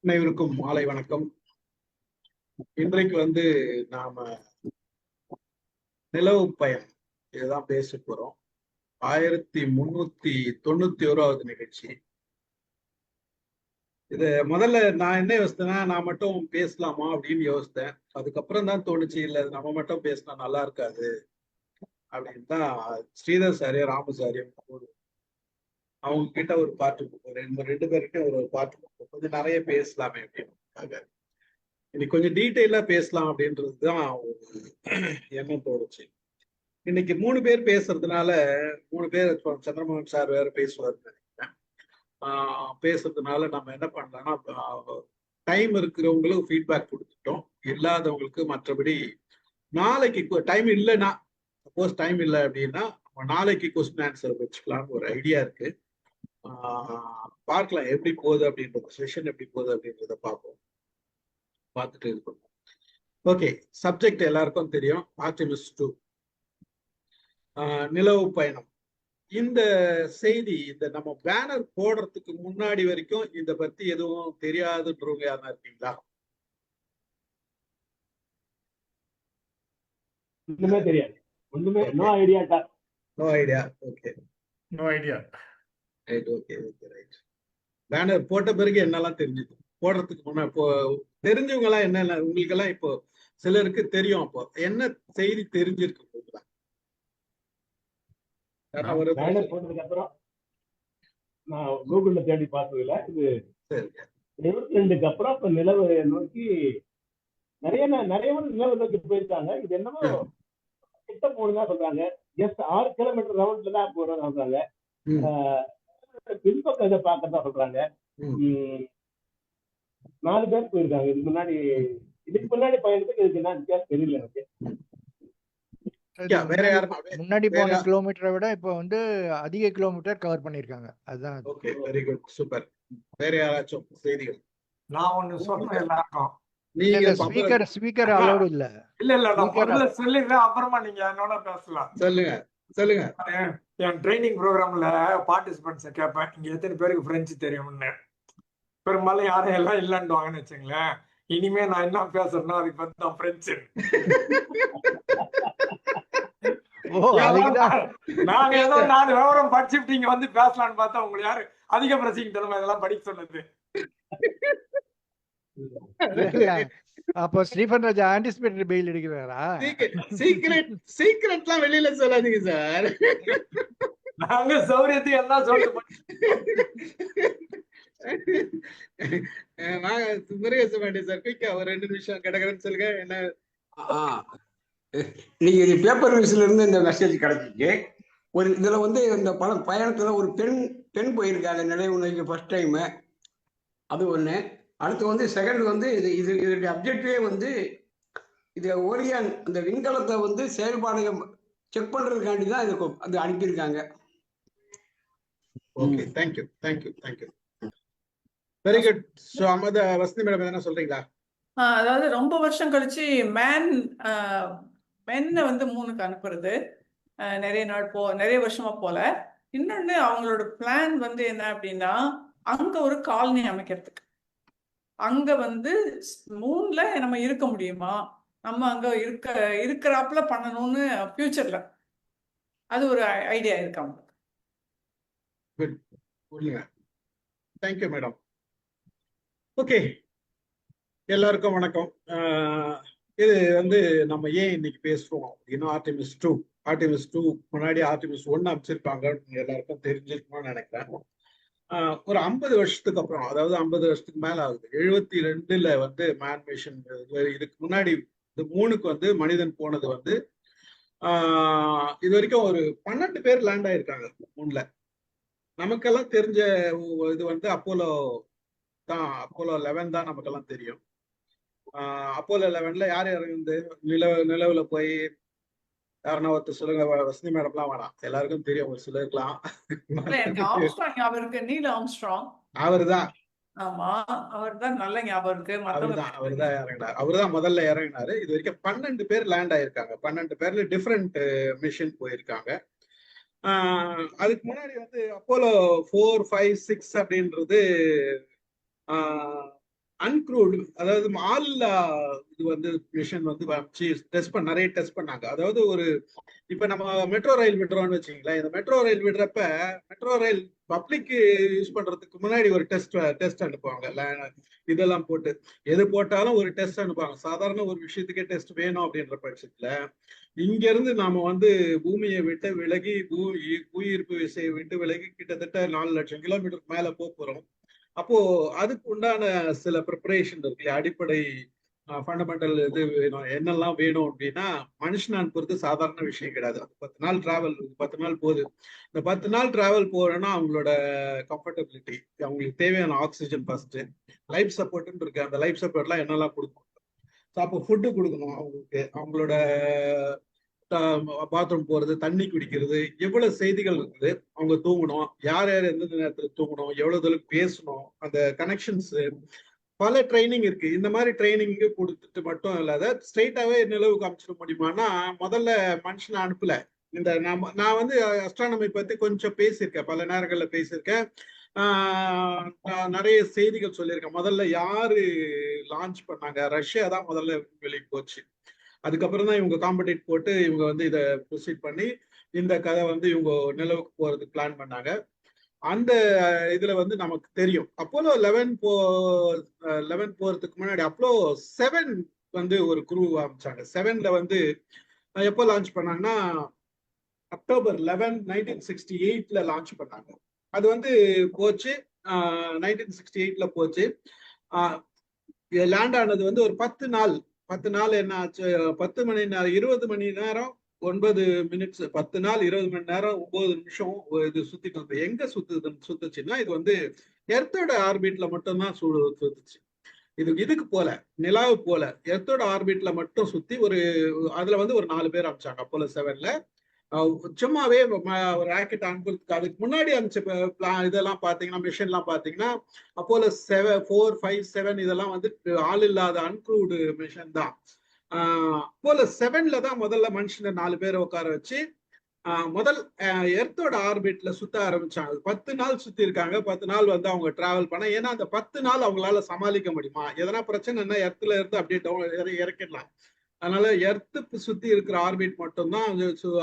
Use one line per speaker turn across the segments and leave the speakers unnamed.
அனைவருக்கும் மாலை வணக்கம். இன்றைக்கு நாம நிலவு பயணம் இதுதான் பேச போறோம். 1391வது நிகழ்ச்சி. இது முதல்ல நான் என்ன யோசித்தேன்னா, நான் மட்டும் பேசலாமா அப்படின்னு யோசித்தேன். அதுக்கப்புறம் தான் தோணுச்சு, இல்ல நம்ம மட்டும் பேசினா நல்லா இருக்காது அப்படின்னு தான் ஸ்ரீதர் சாரியும் ராமசாரியும் அவங்க கிட்ட ஒரு பாட்டு ரெண்டு பேருக்கிட்ட ஒரு பாட்டு கொஞ்சம் நிறைய பேசலாமே அப்படின்னு இன்னைக்கு கொஞ்சம் டீட்டெயிலா பேசலாம் அப்படின்றதுதான் ஒரு எண்ணம் தோணுச்சு. இன்னைக்கு 3 பேர் பேசுறதுனால 3 பேர் சந்திரமோகன் சார் வேற பேசுவார் நினைக்கிறேன். பேசுறதுனால நம்ம என்ன பண்ணலாம்னா, டைம் இருக்கிறவங்களுக்கு ஃபீட்பேக் கொடுத்துட்டோம், இல்லாதவங்களுக்கு மற்றபடி நாளைக்கு டைம் இல்லைன்னா, சப்போஸ் டைம் இல்லை அப்படின்னா நாளைக்கு கொஸ்டின் ஆன்சர் வச்சுக்கலாம்னு ஒரு ஐடியா இருக்கு. பார்க்கலாம் எப்படி போகுது அப்படின்றது, செஷன் எப்படி போகுது அப்படின்றத பார்ப்போம், பார்த்துட்டு இருக்கோம். ஓகே, சப்ஜெக்ட் எல்லாருக்கும் தெரியும், ஆர்டெமிஸ் 2 நிலவு பயணம். இந்த செய்தி இந்த நம்ம பேனர் போடுறதுக்கு முன்னாடி வரைக்கும் இத பத்தி எதுவும் தெரியாதுன்றவங்க யாரா இருக்கீங்களா?
ஒண்ணுமே தெரியாது, ஒண்ணுமே no idea.
No idea. Okay,
no idea.
Right. Okay okay right. Banner போட்ட பிறகு என்னெல்லாம் தெரிஞ்சது? போடுறதுக்கு முன்னாடி இப்போ தெரிஞ்சவங்க எல்லாம் என்ன, உங்களுக்கு எல்லாம் இப்போ சிலருக்கு தெரியும், அப்போ என்ன செய்தி தெரிஞ்சிருக்கு உங்களுக்கு?
பேனர் போட்டதுக்கு அப்புறம் நான் கூகுள்ல தேடி பார்த்ததுல இது 22க்கு அப்புறம் இப்ப நிலவு நோக்கி நிறைய நிலவு நோக்கி போயிருக்காங்க. இது என்னமோ கிட்ட போகணும்தான் சொல்றாங்க. ஜஸ்ட் 6 கிலோமீட்டர் ரவுண்ட்ல தான் போறதா சொல்றாங்க. பின்பக்கம் இதை பார்க்கறதா சொல்றாங்க. 4 பேர் போயிருக்காங்க இதுக்கு முன்னாடி பயணத்துக்கு இதுக்கு என்ன வித்தியாசம் தெரியல எனக்கு.
முன்னாடி போன கிலோமீட்டரை விட இப்ப அதிக கிலோமீட்டர் கவர் பண்ணிருக்காங்க. அதுதான்.
Okay, very good, super. வேற யாராச்சும் செய்திகள்?
நான் ஒண்ணு சொல்றேன் எல்லாருக்கும்.
நீங்க
ஸ்பீக்கர் அலோட் இல்ல.
நான் முதல்ல சொல்லிடுறேன், அப்புறமா நீங்க என்னோட பேசலாம்.
சொல்லுங்க.
என் ட்ரைனிங் ப்ரோக்ராம்ல பார்ட்டிசிபென்ட்ஸை கேட்பேன், இங்க எத்தனை பேருக்கு பிரெஞ்சு தெரியும்னு. பெரும்பாலும் யாரும் எல்லாம் இல்லைன்னுவாங்கன்னு வச்சுங்களேன். இனிமே நான் என்ன பேசுறேன்னா அதுக்கு வந்து நான் பிரெஞ்சு. நாங்க ஏதோ 4 விவரம் படிச்சுட்டு இங்க வந்து பேசலான்னு பார்த்தா உங்களுக்கு யாரு அதிக பிரசிங் தலைமை இதெல்லாம் படிக்க சொன்னது?
அப்போ ஸ்டீஃபன் ராஜா ஆன்டிசிபேட்டரி பெயில் எடுக்கிறாரா?
சீக்ரெட்லாம் வெளியில சொல்லாதீங்க சார்.
நாங்க சௌரியத்தை எல்லாம் சொல்லிட்டு
முருகேச மாட்டேன் சார். குயிக்கா ஒரு 2 நிமிஷம் கிடக்குறேன்னு சொல்லுங்க. என்ன
இன்னைக்கு இது பேப்பர் நியூஸ்ல இருந்து இந்த மெசேஜ் கிடைச்சிச்சு. ஒரு இதுல இந்த பயணத்துல ஒரு பெண் போயிருக்காங்க நிலைவு நோக்கி ஃபர்ஸ்ட் டைம். அது ஒண்ணு. அடுத்து செகண்ட் இதோட அப்ஜெக்டிவே இது ஓரியான் இந்த விண்கலத்தை செயல்பாடு செக் பண்றதுக்காண்டி தான் அது அனுப்பியிருக்காங்க.
Okay, thank you. Very good. So Vasanthi madam என்ன சொல்றீங்களா?
அதாவது ரொம்ப வருஷம் கழிச்சு மென்னை 3க்கு அனுப்புறது, நிறைய வருஷமா போல. இன்னொன்னு அவங்களோட பிளான் என்ன அப்படின்னா, அங்க ஒரு காலனி அமைக்கிறதுக்கு, அங்க மூன்ல நம்ம இருக்க முடியுமா, நம்ம அங்க இருக்கிறாப்புல பண்ணணும்னு ஃபியூச்சர்ல அது ஒரு ஐடியா இருக்கு அவங்களுக்கு.
Thank you madam. ஓகே, எல்லாருக்கும் வணக்கம். இது நம்ம ஏன் இன்னைக்கு பேசுறோம் அப்படின்னா, ஆர்டெமிஸ் 2 முன்னாடி ஆர்டெமிஸ் 1 அமைச்சிருப்பாங்க, எல்லாருக்கும் தெரிஞ்சிருக்கணும்னு நினைக்கிறேன். ஒரு 50 வருஷத்துக்கு அப்புறம், அதாவது 50 வருஷத்துக்கு மேல ஆகுது, 72ல மேன் மிஷன். இதுக்கு முன்னாடி இந்த 3க்கு மனிதன் போனது இது வரைக்கும் ஒரு 12 பேர் லேண்ட் ஆயிருக்காங்க 3ல. நமக்கெல்லாம் தெரிஞ்ச இது அப்போலோ 11 தான் நமக்கெல்லாம் தெரியும். அப்போலோ 11ல யார் இறங்குது? நிலவுல போய் யாருன்னா ஒருத்தர் சொல்லுங்க. வசந்தி மேடம்லாம் வேணாம், எல்லாருக்கும் தெரியும், ஒரு சிலருக்கலாம். அவருதான்.
ஆமா, அவர்தான் நல்ல ஞாபகம் இருக்கு.
அவர்தான் இறங்கினார். அவர்தான் முதல்ல இறங்கினாரு. இது வரைக்கும் 12 பேர் லேண்ட் ஆயிருக்காங்க. 12 பேர்ல டிஃப்ரெண்ட் மிஷன் போயிருக்காங்க. அதுக்கு முன்னாடி அப்போலோ 4, 5, 6 அப்படின்றது அன்க்ரூவ்டு, அதாவது ஆளில்லா இது வந்து மிஷன் வந்து நிறைய டெஸ்ட் பண்ணாங்க. அதாவது ஒரு இப்ப நம்ம மெட்ரோ ரயில் விடுறோம்னு வச்சுங்களேன், இந்த மெட்ரோ ரயில் விடுறப்ப மெட்ரோ ரயில் பப்ளிக் யூஸ் பண்றதுக்கு முன்னாடி ஒரு டெஸ்ட் அனுப்புவாங்க. இதெல்லாம் போட்டு எது போட்டாலும் ஒரு டெஸ்ட் அனுப்புவாங்க. சாதாரண ஒரு விஷயத்துக்கே டெஸ்ட் வேணும் அப்படின்ற பட்சத்துல இங்க இருந்து நாம வந்து பூமியை விட்டு விலகி புவியீர்ப்பு விசையை விட்டு விலகி கிட்டத்தட்ட 4 லட்சம் கிலோமீட்டருக்கு மேல போறோம். அப்போ அதுக்கு உண்டான சில ப்ரிப்பரேஷன் இருக்கு, அடிப்படை ஃபண்டமெண்டல் இது வேணும். என்னெல்லாம் வேணும் அப்படின்னா, மனுஷன் அனுப்புறது சாதாரண விஷயம் கிடையாது. அது 10 நாள் டிராவல், 10 நாள் போகுது. இந்த 10 நாள் டிராவல் போறோம்னா அவங்களோட கம்ஃபர்டபிலிட்டி, அவங்களுக்கு தேவையான ஆக்சிஜன் ஃபர்ஸ்ட், லைஃப் சப்போர்ட்னு இருக்கு. அந்த லைஃப் சப்போர்ட்லாம் என்னெல்லாம் கொடுக்கணும். அப்போ ஃபுட்டு கொடுக்கணும் அவங்களுக்கு, அவங்களோட பாத்ரூம் போறது, தண்ணி குடிக்கிறது, எவ்வளவு செய்திகள் இருக்குது. அவங்க தூங்கணும், யார் யார் எந்தெந்த நேரத்துல தூங்கணும், எவ்வளவு தூரம் பேசணும், அந்த கனெக்ஷன்ஸ், பல ட்ரைனிங் இருக்கு. இந்த மாதிரி ட்ரைனிங் கொடுத்துட்டு மட்டும் இல்லாத ஸ்ட்ரெயிட்டாவே நிலவுக்கு அமைச்சிட முடியுமானா, முதல்ல மனுஷனை அனுப்பல. இந்த நான் வந்து அஸ்ட்ரானமி பத்தி கொஞ்சம் பேசியிருக்கேன், பல நேரங்கள்ல பேசியிருக்கேன். நிறைய செய்திகள் சொல்லியிருக்கேன். முதல்ல யாரு லான்ச் பண்ணாங்க, ரஷ்யா தான் முதல்ல வெளியே போச்சு. அதுக்கப்புறம் தான் இவங்க காம்படிட் போட்டு இவங்க வந்து இதை ப்ரொசீட் பண்ணி இந்த கதை வந்து இவங்க நிலவுக்கு போறதுக்கு பிளான் பண்ணாங்க. அந்த இதுல வந்து நமக்கு தெரியும் அப்போலோ 11 போறதுக்கு முன்னாடி அப்போலோ 7 வந்து ஒரு குரூ ஆரம்பிச்சாங்க. 7ல வந்து எப்போ லான்ச் பண்ணாங்கன்னா அக்டோபர் 11, 1968ல லான்ச் பண்ணாங்க. அது வந்து போச்சு, 1968ல போச்சு. லேண்ட் ஆனது வந்து ஒரு 10 நாள் என்ன ஆச்சு, 10 மணி நேரம் 20 மணி நேரம் 9 மினிட்ஸ், 10 நாள் 20 மணி நேரம் 9 நிமிஷம் இது சுத்திட்டு வந்து எங்க சுத்துச்சுன்னா, இது வந்து எர்த்தோட ஆர்பிட்ல மட்டும்தான் சுத்துச்சு. இதுக்கு போல நிலாவு போல எர்த்தோட ஆர்பிட்ல மட்டும் சுத்தி அதுல வந்து ஒரு 4 பேர் அனுப்பிச்சாங்க அப்போலோ 7ல. சும்மாவே ராக்கெட் அனுப்புறதுக்கு அதுக்கு முன்னாடி அனுப்பிச்ச இதெல்லாம் பாத்தீங்கன்னா, மிஷன்லாம் பாத்தீங்கன்னா அப்போலோ 4, 5, 7 இதெல்லாம் வந்து ஆள் இல்லாத அன்க்ரூவ்டு மிஷன் தான். அப்போலோ 7ல தான் முதல்ல மனுஷனை 4 பேரை உட்கார வச்சு முதல் எர்த்தோட ஆர்பிட்ல சுத்த ஆரம்பிச்சாங்க. 10 நாள் சுத்தி இருக்காங்க. 10 நாள் வந்து அவங்க டிராவல் பண்ண, ஏன்னா அந்த 10 நாள் அவங்களால சமாளிக்க முடியுமா, எதனா பிரச்சனைன்னா எர்த்துல இருந்து அப்படியே இறக்கிடலாம். அதனால எர்த்து சுத்தி இருக்கிற ஆர்பிட் மட்டும்தான்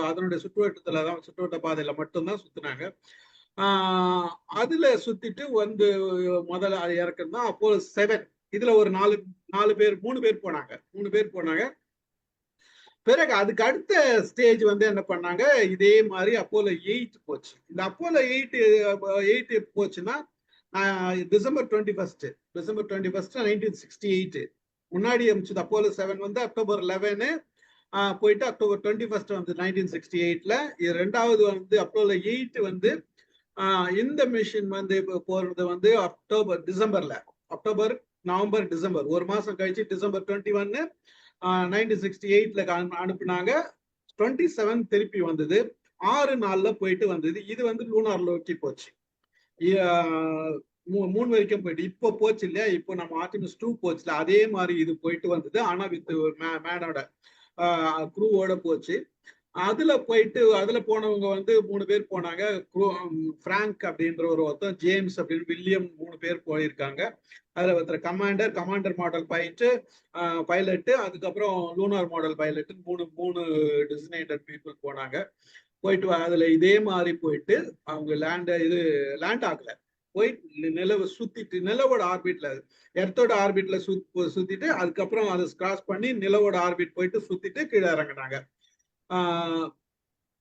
அதனுடைய சுற்றுவட்ட பாதையில மட்டும்தான் சுத்தினாங்க. அதுல சுத்திட்டு வந்து முதல்ல இறக்குன்னா அப்போலோ 7. இதுல ஒரு 3 பேர் போனாங்க. பிறகு அதுக்கு அடுத்த ஸ்டேஜ் வந்து என்ன பண்ணாங்க, இதே மாதிரி அப்போலோ 8 போச்சு. இந்த அப்போலோ 8 போச்சுன்னா டிசம்பர் 21, 1968. முன்னாடி அமைச்சது அப்போலோ 7 வந்து அக்டோபர் 11 போயிட்டு அக்டோபர் 21 வந்து 1968ல. ரெண்டாவது வந்து அப்போலோ 8 வந்து இந்த மிஷன் வந்து போறது வந்து அக்டோபர், நவம்பர், டிசம்பர், ஒரு மாசம் கழிச்சு டிசம்பர் 21 1968ல அனுப்புனாங்க. 27 திருப்பி வந்தது, 6 நாள்ல போயிட்டு வந்தது. இது வந்து லூனார் நோக்கி போச்சு. 3 வரைக்கும் போயிட்டு இப்போ போச்சு இல்லையா, இப்போ நம்ம ஆர்டிமிஸ் 2 போச்சுல, அதே மாதிரி இது போயிட்டு வந்தது. ஆனா வித் மேனோட குரூவோட போச்சு. அதுல போனவங்க வந்து 3 பேர் போனாங்க. பிராங்க் அப்படின்ற ஒருத்தன், ஜேம்ஸ் அப்படின்னு, வில்லியம், 3 பேர் போயிருக்காங்க. அதுல ஒருத்தர் கமாண்டர் மாடல் பைலட்டு, அதுக்கப்புறம் lunar model pilot, 3 designated people போனாங்க. போயிட்டு அதுல இதே மாதிரி போயிட்டு அவங்க லேண்ட் ஆகல, போயிட்டு நிலவை சுத்திட்டு நிலவோட ஆர்பிட்ல, எர்த்தோட ஆர்பிட்ல சுத்திட்டு அதுக்கப்புறம் அதை கிராஸ் பண்ணி நிலவோட ஆர்பிட் போயிட்டு சுத்திட்டு கீழே இறங்கினாங்க.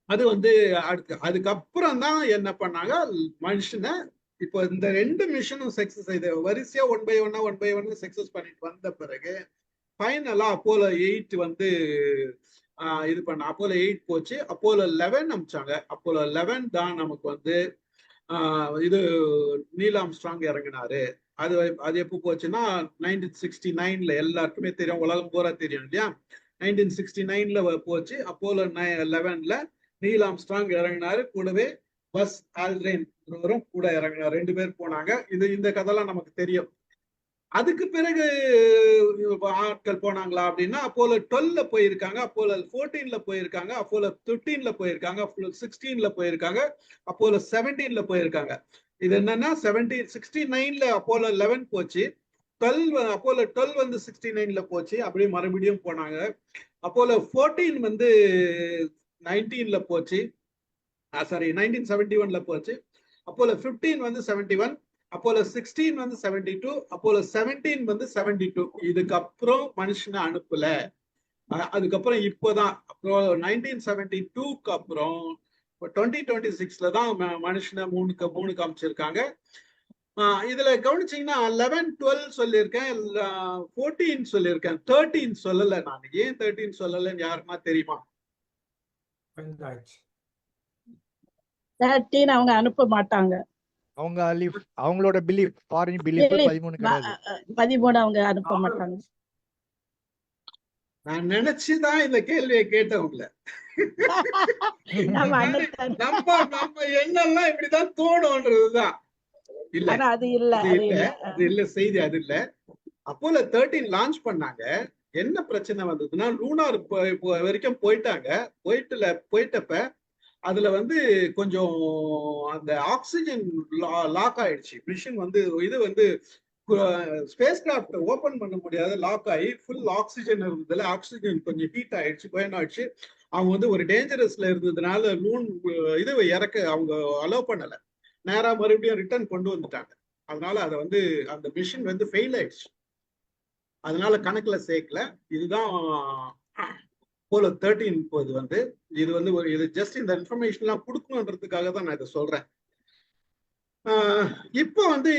அது வந்து அதுக்கப்புறம் தான் என்ன பண்ணாங்க, மனுஷனை இப்போ இந்த 2 மிஷனும் சக்சஸ் ஆயிடுது. வரிசையா 1 by 1 சக்சஸ் பண்ணிட்டு வந்த பிறகு ஃபைனலா அப்போலோ 8 வந்து இது பண்ண அப்போலோ 8 போச்சு. அப்போலோ 11 அனுப்பிச்சாங்க. அப்போலோ 11 தான் நமக்கு வந்து இது நீல் ஆம்ஸ்ட்ராங் இறங்கினாரு. அது எப்போ போச்சுன்னா 1969ல. எல்லாருக்குமே தெரியும், உலகம் பூரா தெரியும் இல்லையா, 1969ல போச்சு. அப்போலோ 11ல நீல் ஆம்ஸ்ட்ராங் இறங்கினாரு. கூடவே பஸ் ஆல்ட்ரின் கூட இறங்கினார். 2 பேர் போனாங்க. இந்த கதைலாம் நமக்கு தெரியும். அதுக்கு பிறகு ஆட்கள் போனாங்களா அப்படின்னா, அப்போலோ 12ல போயிருக்காங்க, அப்போலோ 14ல போயிருக்காங்க, அப்போலோ 15ல போயிருக்காங்க, அப்போலோ 16ல போயிருக்காங்க, அப்போலோ 17ல போயிருக்காங்க. இது என்னன்னா 69ல அப்போலோ 11 போச்சு, 12 அப்போலோ 12 வந்து 69ல போச்சு, அப்படியே மறுபடியும் போனாங்க. அப்போலோ 14 வந்து 19ல போச்சு, சாரி 1971ல போச்சு. அப்போலோ 15 வந்து 71, அப்போலோ 16 வந்து 72, அப்போலோ 17 வந்து 72. இதுக்கப்புறம் மனுஷனை அனுப்பல. அதுக்கப்புறம் இப்போதான் அப்புறம் 1972க்கு அப்புறம் 2026ல தான் மனுஷனை மூணு காமிச்சிருக்காங்க. இதுல கவனிச்சீங்கன்னா 11, 12 சொல்லியிருக்கேன், 14 சொல்லியிருக்கேன், 13 சொல்லல. நான் ஏன் 13 சொல்லலன்னு யாருன்னா தெரியுமா?
13 அவங்க அனுப்ப மாட்டாங்க.
அவங்க அவங்களோட பிலீஃப், ஃபாரின் பிலீஃப் 13 கிடையாது.
13 அவங்க அனுப்ப மாட்டாங்க.
நான் நினைச்சுதான் இந்த கேள்வியை கேட்டவங்கள. நம்ம என்னெல்லாம் இப்படிதான் தோணும்ன்றதுதான். இல்ல
அது இல்ல
செய்தி, அது இல்ல. அப்போலோ 13 லான்ச் பண்ணாங்க. என்ன பிரச்சனை வந்ததுன்னா, லூனார் வரைக்கும் போயிட்டப்ப அதுல வந்து கொஞ்சம் அந்த ஆக்சிஜன் லாக் ஆயிடுச்சு. மிஷின் வந்து இது வந்து ஸ்பேஸ் கிராஃப்ட் ஓபன் பண்ண முடியாத லாக் ஆகி ஃபுல் ஆக்சிஜன் இருந்ததுல ஆக்சிஜன் கொஞ்சம் ஹீட் ஆயிடுச்சு, பயனாயிடுச்சு. அவங்க வந்து ஒரு டேஞ்சரஸ்ல இருந்ததுனால இது இறக்க அவங்க அலோவ் பண்ணல. நேரா மறுபடியும் ரிட்டர்ன் கொண்டு வந்துட்டாங்க. அதனால அதை வந்து அந்த மிஷின் வந்து ஃபெயில் ஆயிடுச்சு. அதனால கணக்குல சேர்க்கல. இதுதான் அப்போலோ 13 இப்போது வந்து இது வந்து இது ஜஸ்ட் இந்த இன்ஃபர்மேஷன் எல்லாம் கொடுக்கணுன்றதுக்காக தான் நான் இதை சொல்றேன். இப்போ வந்து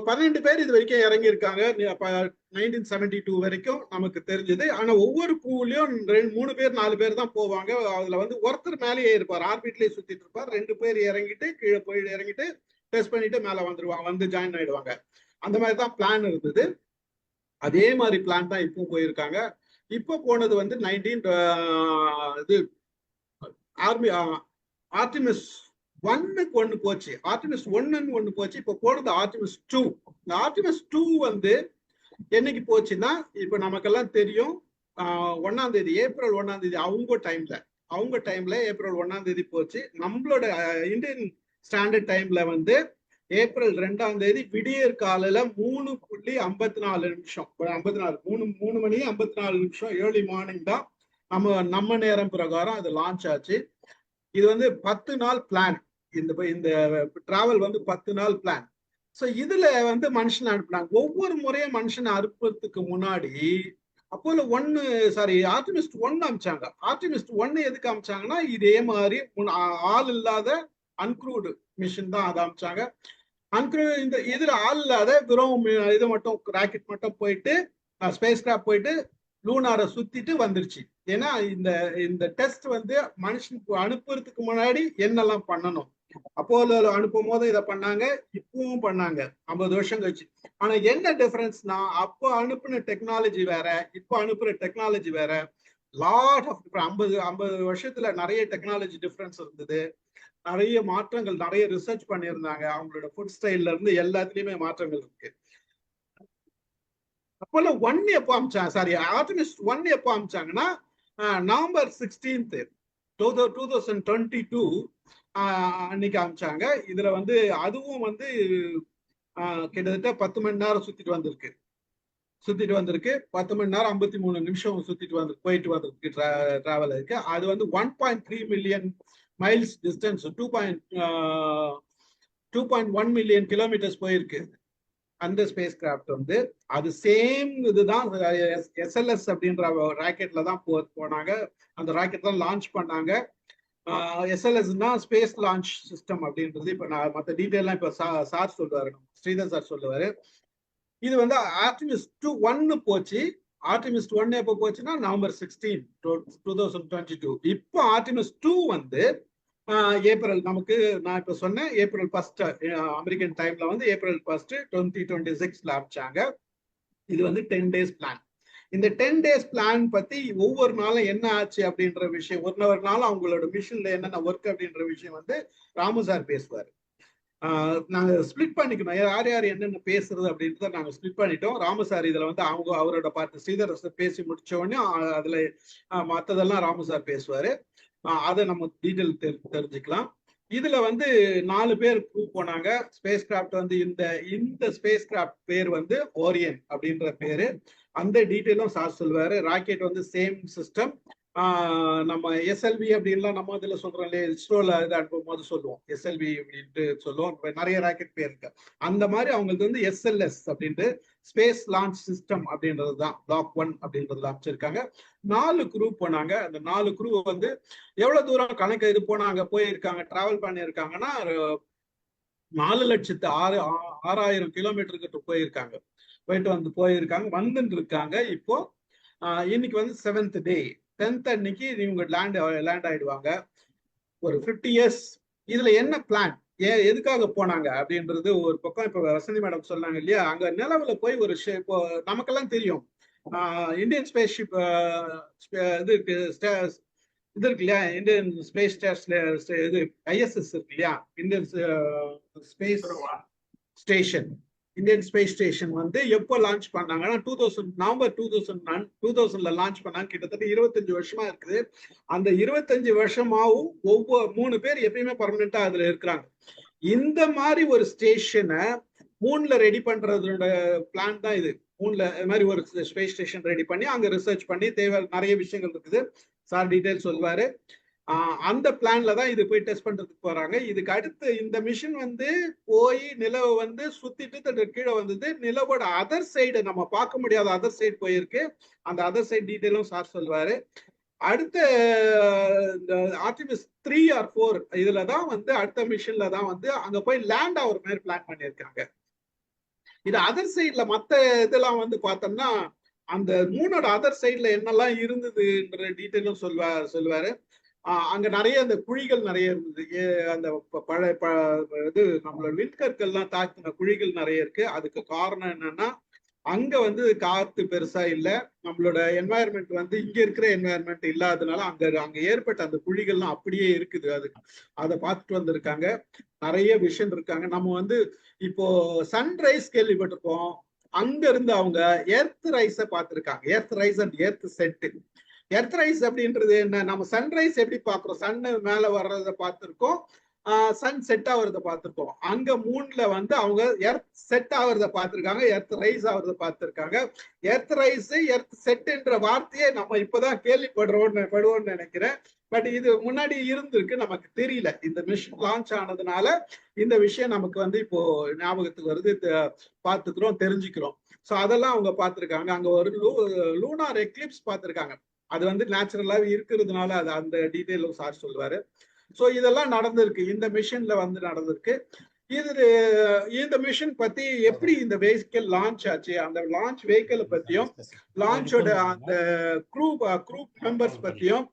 12 பேர் இது வரைக்கும் இறங்கி இருக்காங்க 1972 வரைக்கும் நமக்கு தெரிஞ்சது. ஆனா ஒவ்வொரு பூவிலையும் 3 பேர் 4 பேர் தான் போவாங்க. அதுல வந்து ஒருத்தர் மேலேயே இருப்பார், ஆர்பிட்லயே சுத்திட்டு இருப்பார். 2 பேர் இறங்கிட்டு கீழே போய் இறங்கிட்டு டெஸ்ட் பண்ணிட்டு மேல வந்துருவாங்க, வந்து ஜாயின் ஆயிடுவாங்க. அந்த மாதிரி தான் பிளான் இருந்தது. அதே மாதிரி பிளான் தான் இப்போ போயிருக்காங்க. இப்போ போனது வந்து ஆர்டிமிஸ் 1க்கு 1 போச்சு, ஆர்டிமிஸ் 1ன்னு 1 போச்சு. இப்போ போனது ஆர்டிமிஸ் 2. இந்த ஆர்டிமிஸ் 2 வந்து என்னைக்கு போச்சுன்னா, இப்போ நமக்கெல்லாம் தெரியும் 1ஆம் தேதி, ஏப்ரல் 1ஆம் தேதி அவங்க டைம்ல ஏப்ரல் 1ஆம் தேதி போச்சு. நம்மளோட இந்தியன் ஸ்டாண்டர்ட் டைம்ல வந்து ஏப்ரல் 2ஆம் தேதி விடியற் காலையில 3:54 3 மணி 54 நிமிஷம் ஏர்லி மார்னிங் தான் நம்ம நேரம் பிரகாரம் அது லான்ச் ஆச்சு. இது வந்து 10 நாள் பிளான். இந்த டிராவல் வந்து 10 நாள் பிளான். ஸோ இதுல வந்து மனுஷனை அனுப்புனாங்க. ஒவ்வொரு முறையும் மனுஷனை அனுப்புறதுக்கு முன்னாடி அப்போலோ ஆர்டிமிஸ்ட் 1 அமிச்சாங்க. ஆர்டிமிஸ்ட் 1 எதுக்கு அமிச்சாங்கன்னா, இதே மாதிரி ஆள் இல்லாத அன்க்ரூடு மிஷின் தான் அதை அமிச்சாங்க. இந்த இதுல ஆள் இல்லாத வெறும் இது மட்டும் ராக்கெட் மட்டும் போயிட்டு ஸ்பேஸ் கிராஃப்ட் போயிட்டு லூனாரை சுத்திட்டு வந்துருச்சு. ஏன்னா இந்த டெஸ்ட் வந்து மனுஷனுக்கு அனுப்புறதுக்கு முன்னாடி என்னெல்லாம் பண்ணணும், அப்போலோ அனுப்பும் போது இதை பண்ணாங்க, இப்பவும் பண்ணாங்க 50 வருஷம் கழிச்சு. ஆனா என்ன டிஃபரன்ஸ்னா, அப்போ அனுப்புன டெக்னாலஜி வேற, இப்போ அனுப்புற டெக்னாலஜி வேற. லாட் ஆஃப் 50 வருஷத்துல நிறைய டெக்னாலஜி டிஃபரன்ஸ் இருந்தது, நிறைய மாற்றங்கள், நிறைய ரிசர்ச் பண்ணியிருந்தாங்க. அவங்களோட ஃபுட் ஸ்டைல்ல இருந்து எல்லாத்துலயுமே மாற்றங்கள் இருக்கு. அப்போலோ 1 எப்போ அமிச்சாங்க, ஆர்டிமிஸ் 1 எப்போ அமிச்சாங்கன்னா, நவம்பர் 16th 2022 அன்னைக்கு அமிச்சாங்க. இதுல வந்து அதுவும் வந்து கிட்டத்தட்ட 10 மணி நேரம் சுத்திட்டு வந்திருக்கு. 10 மணி நேரம் 53 நிமிஷம் போயிட்டு வந்திருக்கு டிராவல் இருக்கு. அது வந்து 1.3 million miles distance, 2.1 million kilometres போயிருக்கு அந்த ஸ்பேஸ் கிராஃப்ட் வந்து. அது சேம் இதுதான் SLS அப்படின்ற ராக்கெட்ல தான் போனாங்க. அந்த ராக்கெட் தான் லான்ச் பண்ணாங்க. SLSனா ஸ்பேஸ் லான்ச் சிஸ்டம் அப்படின்றது. இப்ப நான் மற்ற டீட்டெயிலாம் இப்ப சார் சொல்லுவாரு, ஸ்ரீதர் சார் சொல்லுவாரு. இது வந்து ஆர்டிமிஸ் 1 போச்சு. ஆர்டிமிஸ் 1 எப்போ போச்சுன்னா நவம்பர் 16, 2022. இப்போ ஆர்டிமிஸ் 2 வந்து ஏப்ரல், நமக்கு நான் இப்ப சொன்னேன் ஏப்ரல் 1 அமெரிக்கன் டைம்ல வந்து ஏப்ரல் 1 2026 அமிச்சாங்க. இது வந்து 10 டேஸ் பிளான். இந்த 10 டேஸ் பிளான் பத்தி ஒவ்வொரு நாளும் என்ன ஆச்சு அப்படின்ற விஷயம், ஒரு நாள் அவங்களோட மிஷின்ல என்னென்ன ஒர்க் அப்படின்ற விஷயம் வந்து ராமு சார் பேசுவார். நாங்க ஸ்பிளிட் பண்ணிக்கணும், யார் யார் என்னென்ன பேசுறது அப்படின்றத நாங்க ஸ்பிளிட் பண்ணிட்டோம். ராமு சார் இதுல வந்து அவரோட பார்த்து ஸ்ரீதர் பேசி முடிச்ச உடனே அதுல மற்றதெல்லாம் ராமு சார் பேசுவாரு. அதை நம்ம டீட்டெயில் தெரிஞ்சுக்கலாம். இதுல வந்து 4 பேர் crew போனாங்க. ஸ்பேஸ் கிராஃப்ட் வந்து இந்த ஸ்பேஸ் கிராஃப்ட் பேர் வந்து ஓரியன் அப்படின்ற பேரு. அந்த டீட்டெயிலும் சார் சொல்லுவாரு. ராக்கெட் வந்து சேம் சிஸ்டம். நம்ம எஸ்எல்வி அப்படின்லாம் நம்ம இதுல சொல்றோம் இல்லையா, இஸ்ரோல இது அனுப்பும் போது சொல்லுவோம் எஸ்எல்வி அப்படின்ட்டு சொல்லுவோம். நிறைய ராக்கெட் பேர் இருக்கு. அந்த மாதிரி அவங்களுக்கு வந்து எஸ்எல்எஸ் அப்படின்ட்டு ஸ்பேஸ் லான்ச் சிஸ்டம் அப்படின்றது தான் பிளாக் 1 அப்படின்றதுல அமைச்சிருக்காங்க. 4 குரூ போனாங்க. அந்த 4 குரூ வந்து எவ்வளவு தூரம் கணக்கு இது போனாங்க போயிருக்காங்க டிராவல் பண்ணியிருக்காங்கன்னா 4,06,000 கிலோமீட்டருக்கு போயிருக்காங்க. போயிருக்காங்க வந்துட்டு இருக்காங்க. இப்போ இன்னைக்கு வந்து 7th டே, 10th அன்னைக்கு இவங்க லேண்ட் ஆயிடுவாங்க. ஒரு 50 இயர்ஸ். இதுல என்ன பிளான், எதுக்காக போனாங்க அப்படின்றது ஒரு பக்கம். இப்ப வசந்தி மேடம் சொன்னாங்க இல்லையா, அங்க நிலவுல போய் ஒரு இப்போ நமக்கெல்லாம் தெரியும் இந்தியன் ஸ்பேஸ் ஷிப் இது இருக்கு இல்லையா, இந்தியன் ஸ்பேஸ் இது ஐஎஸ்எஸ் இருக்கு இல்லையா, Indian space station. Indian space station வந்து எப்போ லான்ச் பண்ணாங்கன்னா நவம்பர் 2000ல லான்ச் பண்ணாங்க. கிட்டத்தட்ட 25 வருஷமா இருக்குது. அந்த 25 வருஷமாவும் ஒவ்வொரு 3 பேர் எப்பயுமே பர்மனெண்டா அதுல இருக்கிறாங்க. இந்த மாதிரி ஒரு ஸ்டேஷனை மூன்ல ரெடி பண்றதோட பிளான் தான் இது. மூன்ல இது மாதிரி ஒரு ஸ்பேஸ் ஸ்டேஷன் ரெடி பண்ணி அங்க ரிசர்ச் பண்ணி நிறைய விஷயங்கள் இருக்குது. சார் டீடைல் சொல்வாரு. அந்த பிளான்ல தான் இது போய் டெஸ்ட் பண்றதுக்கு போறாங்க. இதுக்கு அடுத்து இந்த மிஷின் வந்து போய் நிலவை வந்து சுத்திட்டு கீழே வந்தது. நிலவோட அதர் சைடு, நம்ம பார்க்க முடியாத அதர் சைடு போயிருக்கு. அந்த அதர் சைடு டீடைலும் சார் சொல்வாரு. அடுத்த இந்த ஆர்டிமிஸ் 3 or 4 இதுலதான் வந்து அடுத்த மிஷன்ல தான் வந்து அங்க போய் லேண்ட் ஆகிற மாதிரி பிளான் பண்ணியிருக்காங்க. இது அதர் சைட்ல மத்த இதெல்லாம் வந்து பார்த்தோம்னா அந்த மூணோட அதர் சைட்ல என்னெல்லாம் இருந்ததுன்ற டீட்டெயிலும் சொல்லுவாரு. அங்க நிறைய அந்த குழிகள் நிறைய இருந்தது. அந்த பழைய இது நம்மளோட விண்கற்கள்லாம் தாக்கின குழிகள் நிறைய இருக்கு. அதுக்கு காரணம் என்னன்னா அங்க வந்து காத்து பெருசா இல்ல, நம்மளோட என்வாயர்மெண்ட் வந்து இங்க இருக்கிற என்வாயர்மெண்ட் இல்லாததுனால அங்க ஏற்பட்ட அந்த குழிகள்லாம் அப்படியே இருக்குது. அதை பார்த்துட்டு வந்திருக்காங்க. நிறைய விஷயம் இருக்காங்க. நம்ம வந்து இப்போ சன்ரைஸ் கேள்விப்பட்டிருக்கோம். அங்க இருந்து அவங்க எர்த் ரைஸ பார்த்திருக்காங்க. Earth rise and earth set. Earth rise அப்படின்றது என்ன, நம்ம சன்ரைஸ் எப்படி பாக்குறோம், சன் மேல வர்றத பார்த்திருக்கோம், சன் செட் ஆகுறத பார்த்திருக்கோம். அங்க மூன்ல வந்து அவங்க எர்த் செட் ஆகுறத பார்த்திருக்காங்க, எர்த் ரைஸ் ஆகுறத பார்த்திருக்காங்க. எர்த் ரைஸ் எர்த் செட் என்ற வார்த்தையை நம்ம இப்பதான் கேள்விப்படுவோம்னு நினைக்கிறேன். பட் இது முன்னாடி இருந்திருக்கு, நமக்கு தெரியல. இந்த மிஷன் லான்ச் ஆனதுனால இந்த விஷயம் நமக்கு வந்து இப்போ ஞாபகத்துக்கு வருது, பார்த்துக்கிறோம், தெரிஞ்சுக்கிறோம். ஸோ அதெல்லாம் அவங்க பார்த்திருக்காங்க. அங்க ஒரு லூனார் எக்லிப்ஸ் பார்த்திருக்காங்க. அது வந்து நேச்சுரலாவே இருக்கிறதுனால அது அந்த டீட்டெயிலும் சார் சொல்லுவாரு. ஸோ இதெல்லாம் நடந்திருக்கு, இந்த மிஷன்ல வந்து நடந்திருக்கு. இந்த மிஷன் பத்தி எப்படி இந்த வெஹிக்கிள் லான்ச் ஆச்சு, அந்த லான்ச் வெஹிக்கிளை பத்தியும் லான்ச்சோட அந்த க்ரூ மெம்பர்ஸ் பத்தியும்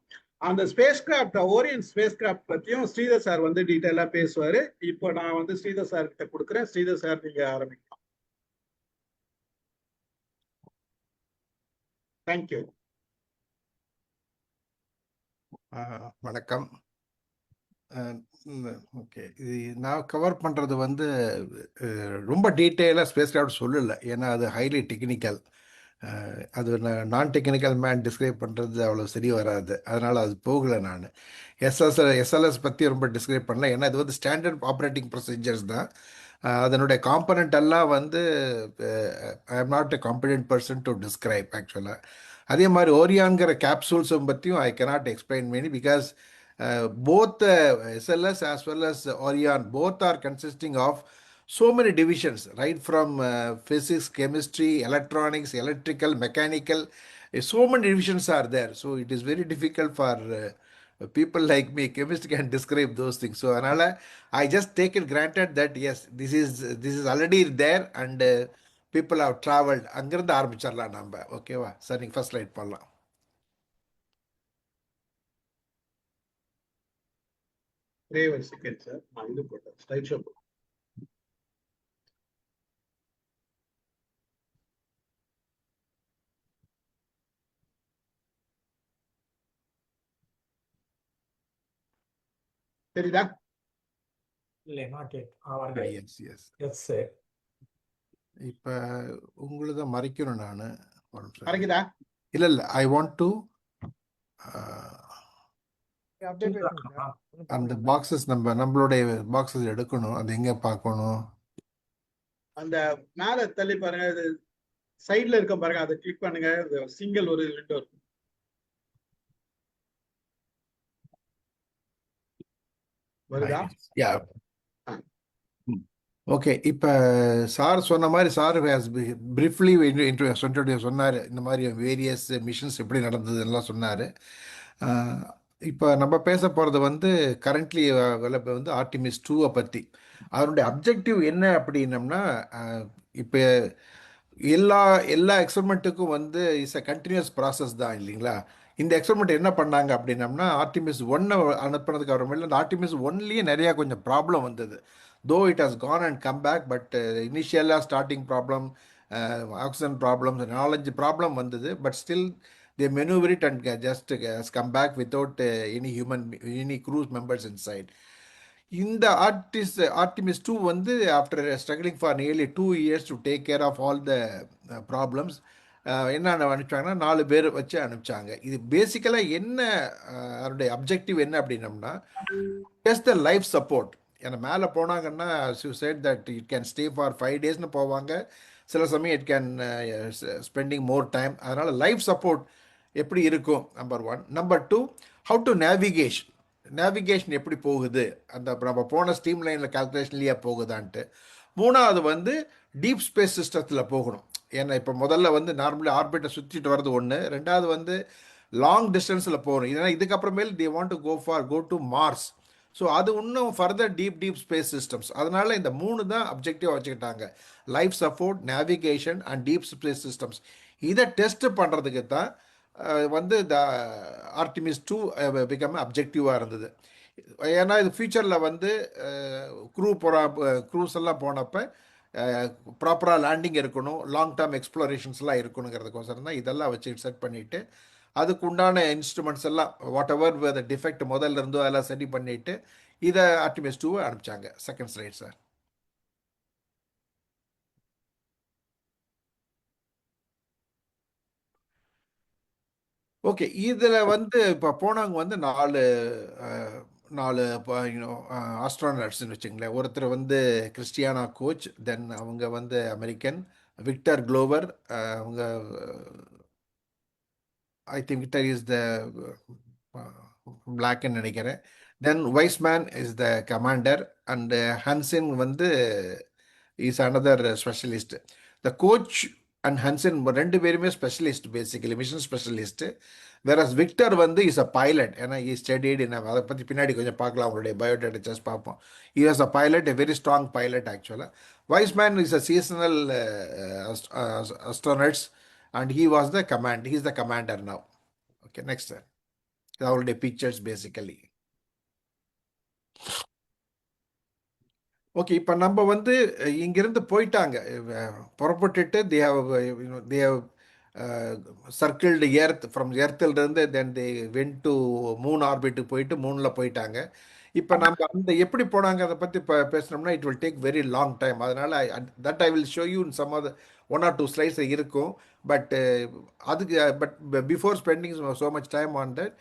அந்த ஸ்பேஸ் கிராஃப்ட் ஓரியன் ஸ்பேஸ் கிராஃப்ட் பத்தியும் ஸ்ரீதர் சார் வந்து டீட்டெயிலா பேசுவாரு. இப்போ நான் வந்து ஸ்ரீதர் சார் கிட்ட கொடுக்குறேன். ஸ்ரீதர் சார் நீங்க ஆரம்பிக்கலாம். தேங்க்யூ.
வணக்கம். ஓகே, இது நான் கவர் பண்ணுறது வந்து ரொம்ப டீட்டெயிலாக ஸ்பேஸ் கிராஃப்ட் சொல்லலை, ஏன்னா அது ஹைலி டெக்னிக்கல். அது நான் டெக்னிக்கல் மேன் டிஸ்கிரைப் பண்ணுறது அவ்வளோ சரி வராது, அதனால் அது போகலை. நான் எஸ்எல்எஸ் பற்றி ரொம்ப டிஸ்கிரைப் பண்ணல, ஏன்னா இது வந்து ஸ்டாண்டர்ட் ஆப்ரேட்டிங் ப்ரொசீஜர்ஸ் தான். அதனுடைய காம்பனண்ட் எல்லாம் வந்து I am not a competent person to describe ஆக்சுவலாக. அதே மாதிரி ஓரியான்கிற கேப்சூல்ஸும் பற்றியும் I cannot explain many, because both SLS as well as Orion, both are consisting of so many divisions, right from physics, chemistry, electronics, electrical, mechanical. So many divisions are there. So it is very difficult for people like me, chemists can describe those things. So anala, I just take it granted that yes, this is already there and people have traveled. அங்கிருந்து ஆரம்பிச்சிடலாம் நம்ம. ஓகேவா sir, நீங்கள் first light பண்ணலாம்.
Sir நான் இது போட்டேன், slide show போட்டேன். தெரியுதா?
இல்லை, நாட் எட்.
Yes sir. இப்போ உங்களத மறைக்கணும் நான்.
மறைக்குதா?
இல்லை, ஐ வாண்ட் டு
அப்படியே பேசுங்க சார். ஒண்ணும்
அந்த
problem இல்ல.
பாக்ஸஸ் நம்மளுடைய பாக்ஸஸ் எடுக்கணும். அது எங்க பார்க்கணும்?
அந்த மேல தள்ளி பாருங்க, இது சைடுல இருக்க பாருங்க, அதை கிளிக் பண்ணுங்க. சிங்கிள் ஒரு விண்டோ இருக்கும். வருதா?
யா.
ஆ.
ஓகே. இப்போ சார் சொன்ன மாதிரி சார் பிரீஃப்லி சொன்னார். இந்த மாதிரி வேரியஸ் மிஷன்ஸ் எப்படி நடந்ததுன்னெலாம் சொன்னார். இப்போ நம்ம பேச போகிறது வந்து கரண்ட்லி வந்து ஆர்டிமிஸ் 2 பற்றி. அதனுடைய அப்ஜெக்டிவ் என்ன அப்படின்னம்னா, இப்போ எல்லா எல்லா எக்ஸ்பெரிமெண்ட்டுக்கும் வந்து இட்ஸ் அ கண்டினியூஸ் ப்ராசஸ் தான் இல்லைங்களா? இந்த எக்ஸ்பெரிமெண்ட் என்ன பண்ணாங்க அப்படின்னம்னா, ஆர்டிமிஸ் 1 அனுப்புனதுக்கு அப்புறமேல அந்த ஆர்டிமிஸ் 1லேயே நிறையா கொஞ்சம் ப்ராப்ளம் வந்தது. Though it has gone and come back, but initially starting problem, oxygen problems, நாலஞ்சு ப்ராப்ளம் வந்தது. But still they maneuver it and just has come back without any crew members inside. இந்த Artemis 2 வந்து after struggling for nearly 2 years to take care of all the problems என்ன அனுப்பிச்சாங்கன்னா 4 பேர் வச்சு அனுப்பிச்சாங்க. இது பேசிக்கலாக என்ன அதனுடைய அப்ஜெக்டிவ் என்ன அப்படின்னம்னா, ஜஸ்ட் த லைஃப் சப்போர்ட். ஏன்னா மேலே போனாங்கன்னா you said that it can stay for 5 daysனு போவாங்க. சில சமயம் it can spending more time. அதனால் லைஃப் சப்போர்ட் எப்படி இருக்கும், number 1. Number 2, how to navigation எப்படி போகுது, அந்த நம்ம போன ஸ்ட்ரீம் லைனில் கால்குலேஷன்லேயே போகுதான்ட்டு. 3வது வந்து டீப் ஸ்பேஸ் சிஸ்டத்தில் போகணும். ஏன்னா இப்போ முதல்ல வந்து நார்மலி ஆர்பிட்டை சுற்றிட்டு வர்றது ஒன்று. 2வது வந்து லாங் டிஸ்டன்ஸில் போகணும். ஏன்னா இதுக்கப்புறமேல் they want to go to Mars. So அது இன்னும் ஃபர்தர் டீப் ஸ்பேஸ் சிஸ்டம்ஸ். அதனால இந்த 3 தான் அப்ஜெக்டிவ் வச்சுக்கிட்டாங்க. Life support, navigation and deep space systems. இதை டெஸ்ட் பண்ணுறதுக்கு தான் வந்து த ஆர்டிமிஸ் 2 பிகம் அப்ஜெக்டிவாக இருந்தது. ஏன்னா இது ஃபியூச்சரில் வந்து க்ரூஸ் எல்லாம் போனப்போ ப்ராப்பராக லேண்டிங் இருக்கணும், லாங் டேர்ம் எக்ஸ்ப்ளோரேஷன்ஸ்லாம் இருக்கணுங்கிறதுக்கோசரம் தான் இதெல்லாம் வச்சு செட் பண்ணிவிட்டு அதுக்கு உண்டான இன்ஸ்ட்ருமெண்ட்ஸ் எல்லாம் வாட் எவர் டிஃபெக்ட் முதல்ல இருந்தோ அதெல்லாம் சரி பண்ணிவிட்டு இதை ஆர்டிமிஸ் 2 அனுப்பிச்சாங்க. Second slide sir. ஓகே. இதில் வந்து இப்போ போனவங்க வந்து 4 ஆஸ்ட்ரானட்ஸ்ன்னு வச்சுங்களேன். ஒருத்தர் வந்து கிறிஸ்டியானா கோச், தென் அவங்க வந்து அமெரிக்கன் விக்டர் குளோவர், அவங்க I think Victor is the பிளாக்ன்னு நினைக்கிறேன். Then Wiseman is the commander and Hansen வந்து is another specialist. The Koch and Hansen 2 பேருமே specialist, basically mission specialist. Whereas Victor வந்து இஸ் அ பைலட். ஏன்னா he studied அதை பற்றி பின்னாடி கொஞ்சம் பார்க்கலாம், அவங்களுடைய பயோடேட்டா ஜஸ்ட் பார்ப்போம். He was a pilot, a very strong pilot ஆக்சுவலாக. Wiseman is a seasonal astronaut and he was the he is the commander now. Okay, next sir. அவருடைய பிக்சர்ஸ் பேசிக்கலி. ஓகே. இப்போ நம்ம வந்து இங்கிருந்து போயிட்டாங்க, புறப்பட்டுட்டு they have circled earth. From எர்த்திலிருந்து then they went to moon ஆர்பிட்டுக்கு போயிட்டு மூணில் போயிட்டாங்க. இப்போ நம்ம அந்த எப்படி போனாங்க அதை பற்றி இப்போ பேசினோம்னா it will take very long time. அதனால் that I will show you in some of 1 or 2 slides இருக்கும். பட் அதுக்கு before spending so much time on that,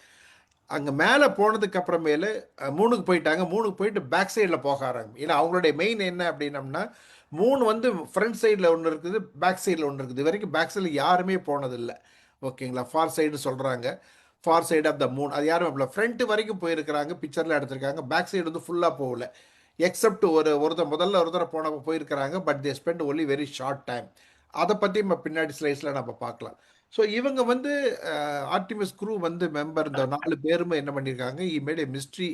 அங்கே மேலே போனதுக்கு அப்புறமேலு 3க்கு போயிட்டாங்க. 3க்கு போயிட்டு பேக் சைடில் போக ஆரம்பிக்கும். ஏன்னா அவங்களுடைய மெயின் என்ன அப்படின்னம்னா, 3 வந்து ஃப்ரண்ட் சைடில் ஒன்று இருக்குது, பேக் சைடில் ஒன்று இருக்குது. இது வரைக்கும் பேக் சைடில் யாருமே போனதில்லை. ஓகேங்களா? ஃபார் சைடு சொல்கிறாங்க, far side of the moon. அது யாரும் இல்லை, ஃப்ரண்ட் வரைக்கும் போயிருக்கிறாங்க, பிக்சரில் எடுத்திருக்காங்க. பேக் சைடு வந்து ஃபுல்லாக போகல, எக்ஸப்ட் ஒருத்தரை போயிருக்கிறாங்க. But they spend only very short time. அதை பற்றி நம்ம பின்னாடி ஸ்லைட்ஸில் நம்ம பார்க்கலாம். ஸோ இவங்க வந்து ஆர்டிமிஸ் க்ரூ வந்து மெம்பர் இந்த 4 பேருமே என்ன பண்ணியிருக்காங்க, he made a mystery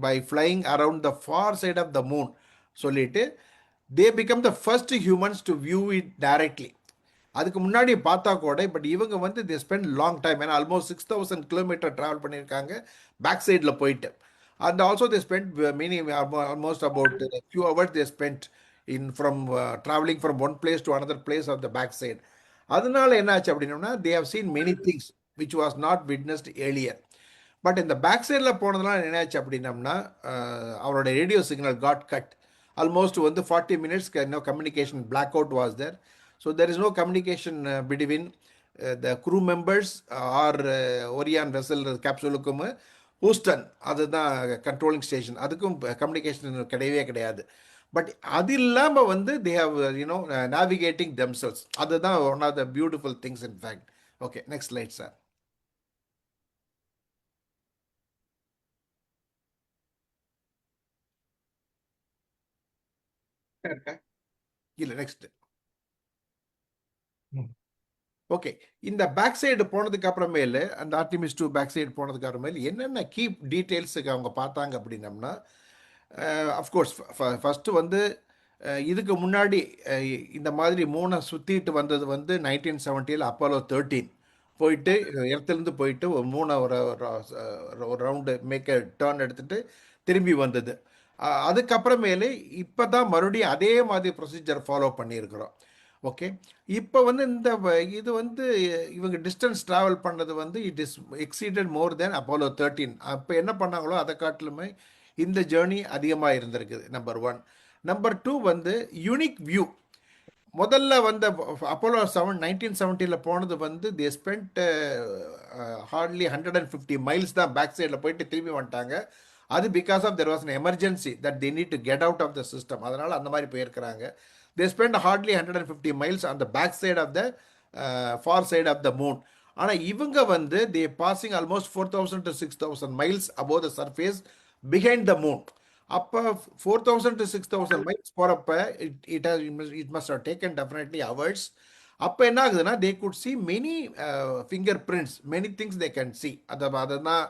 by flying around the far side of the moon சொல்லிட்டு they become the first humans to view it directly. அதுக்கு முன்னாடி பார்த்தா கூட, பட் இவங்க வந்து தே ஸ்பெண்ட் லாங் டைம். ஏன்னா ஆல்மோஸ்ட் 6000 கிலோமீட்டர் ட்ராவல் பண்ணியிருக்காங்க பேக் சைடில் போயிட்டு. And also they spend almost about few hours they spend from traveling from one place to another place of the back side. அதனால என்ன ஆச்சு அப்படின்னா, they have seen many things which was not witnessed earlier. But இந்த back சைடில் போனதுனால என்ன ஆச்சு அப்படின்னம்னா, அவரோட radio signal got cut. Almost வந்து 40 minutes no communication blackout was there. So there is no communication between the crew members or Orion vessel capsule Houston அதுதான் controlling station, அதுக்கும் கம்யூனிகேஷன் கிடையவே கிடையாது. பட் அது இல்லாமல் வந்து they how you know navigating themselves. அதுதான் one of the beautiful things in fact. Okay, next slide sir. இல்லை, next. Okay, இந்த பேக் சைடு போனதுக்கு அப்புறமேலு, அந்த ஆர்டிமிஸ் 2 பேக் சைடு போனதுக்கு அப்புறமேலு என்னென்ன கீ டீட்டெயில்ஸுக்கு அவங்க பார்த்தாங்க அப்படின்னம்னா, அஃப்கோர்ஸ் ஃபஸ்ட்டு வந்து இதுக்கு முன்னாடி இந்த மாதிரி 3 சுற்றிட்டு வந்தது வந்து 1970 அப்போலோ 13 போயிட்டு இடத்துலேருந்து போயிட்டு ஒரு 3 ஒரு ரவுண்டு மேக் டேர்ன் எடுத்துட்டு திரும்பி வந்தது. அதுக்கப்புறமேலு இப்போ தான் மறுபடியும் அதே மாதிரி ப்ரொசீஜர் ஃபாலோ பண்ணியிருக்கிறோம். ஓகே, இப்போ வந்து இது வந்து இவங்க டிஸ்டன்ஸ் ட்ராவல் பண்ணது வந்து it is exceeded more than Apollo 13. அப்போ என்ன பண்ணாங்களோ அதை காட்டிலுமே இந்த ஜேர்னி அதிகமாக இருந்திருக்குது. நம்பர் 1. நம்பர் 2 வந்து யூனிக் வியூ. முதல்ல வந்து அப்போலோ 1970 போனது வந்து தே ஸ்பெண்ட் ஹார்ட்லி 150 மைல்ஸ் தான் பேக் சைடில் போயிட்டு திரும்பி வந்துட்டாங்க. அது because of there was an emergency that they need to get out of the system. அதனால் அந்த மாதிரி போயிருக்கிறாங்க. They spend hardly 150 miles on the back side of the far side of the moon. ஆனால் இவங்க வந்து they passing almost 4,000 to 6,000 miles above the surface behind the moon. அப்போ 4,000 to 6,000 miles போகிறப்ப it must have taken definitely hours. அப்போ என்ன ஆகுதுன்னா they could see many fingerprints, many things they can see. அதுதான்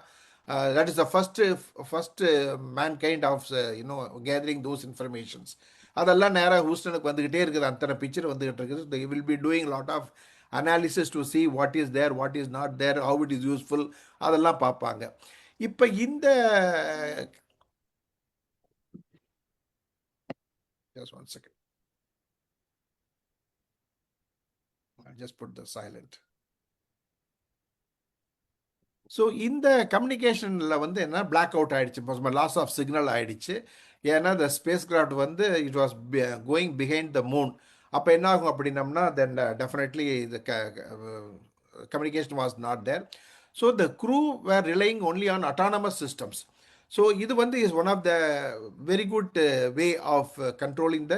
that is the first mankind of gathering those informations. அதெல்லாம் நேராக ஹூஸ்டனுக்கு வந்துக்கிட்டே இருக்குது. அத்தனை பிக்சர் வந்துகிட்டு இருக்குது. they will be doing lot of analysis to see what is there, what is not there, how it is useful, அதெல்லாம் பார்ப்பாங்க. இப்போ இந்த just one second, I'll just put the silent. So இந்த கம்யூனிகேஷனில் வந்து என்ன பிளாக் அவுட் ஆகிடுச்சு, loss of signal ஆகிடுச்சு. ஏன்னா இந்த ஸ்பேஸ் கிராஃப்ட் வந்து it was going behind the moon. அப்போ என்ன ஆகும் அப்படின்னம்னா then definitely the communication was not there. So the crew were relying only on autonomous systems. So இது வந்து is one of the very good way of controlling the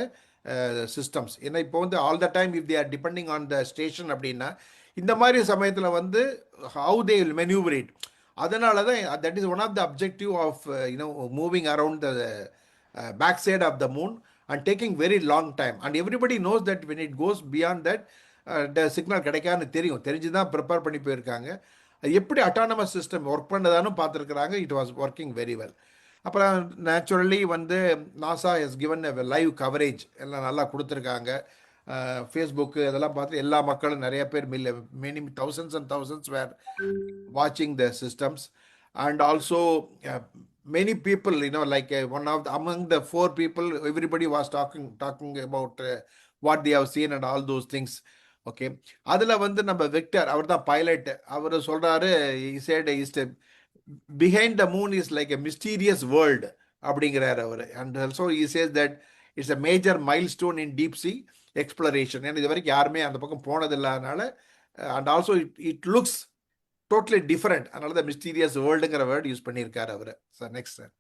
systems. ஏன்னா இப்போ வந்து all the time if they are depending on the station அப்படின்னா இந்த மாதிரி சமயத்தில் வந்து ஹவு தே வில் மெனியூவரேட். அதனால தான் that is one of the objective of moving around the back side of the moon and taking very long time. And everybody knows that when it goes beyond that the signal கிடைக்கான்னு தெரிஞ்சு தான் prepare பண்ணி போயிருக்காங்க. அது எப்படி autonomous system work பண்ணதானு பார்த்துருக்குறாங்க. It was working very well. அப்புறம் நேச்சுரலி வந்து NASA has given live coverage எல்லாம் நல்லா கொடுத்துருக்காங்க. ஃபேஸ்புக்கு அதெல்லாம் பார்த்து எல்லா மக்களும் நிறைய பேர் many thousands and thousands were watching the systems. And also many people, like among the 4 people, everybody was talking about what they have seen and all those things. Okay, அதில் வந்து நம்ம விக்டர், அவர் தான் பைலட், அவர் சொல்கிறாரு, he said behind the moon is like a mysterious world அப்படிங்கிறார் அவர். And also he says that it's a major milestone in deep sea exploration. ஏன்னா இது வரைக்கும் யாருமே அந்த பக்கம் போனதில்லாதனால, and also it looks totally different. அதனால தான் மிஸ்டீரியஸ் வேர்ல்டுங்கிற வேர்டு யூஸ் பண்ணியிருக்காரு அவர். Sir next sir.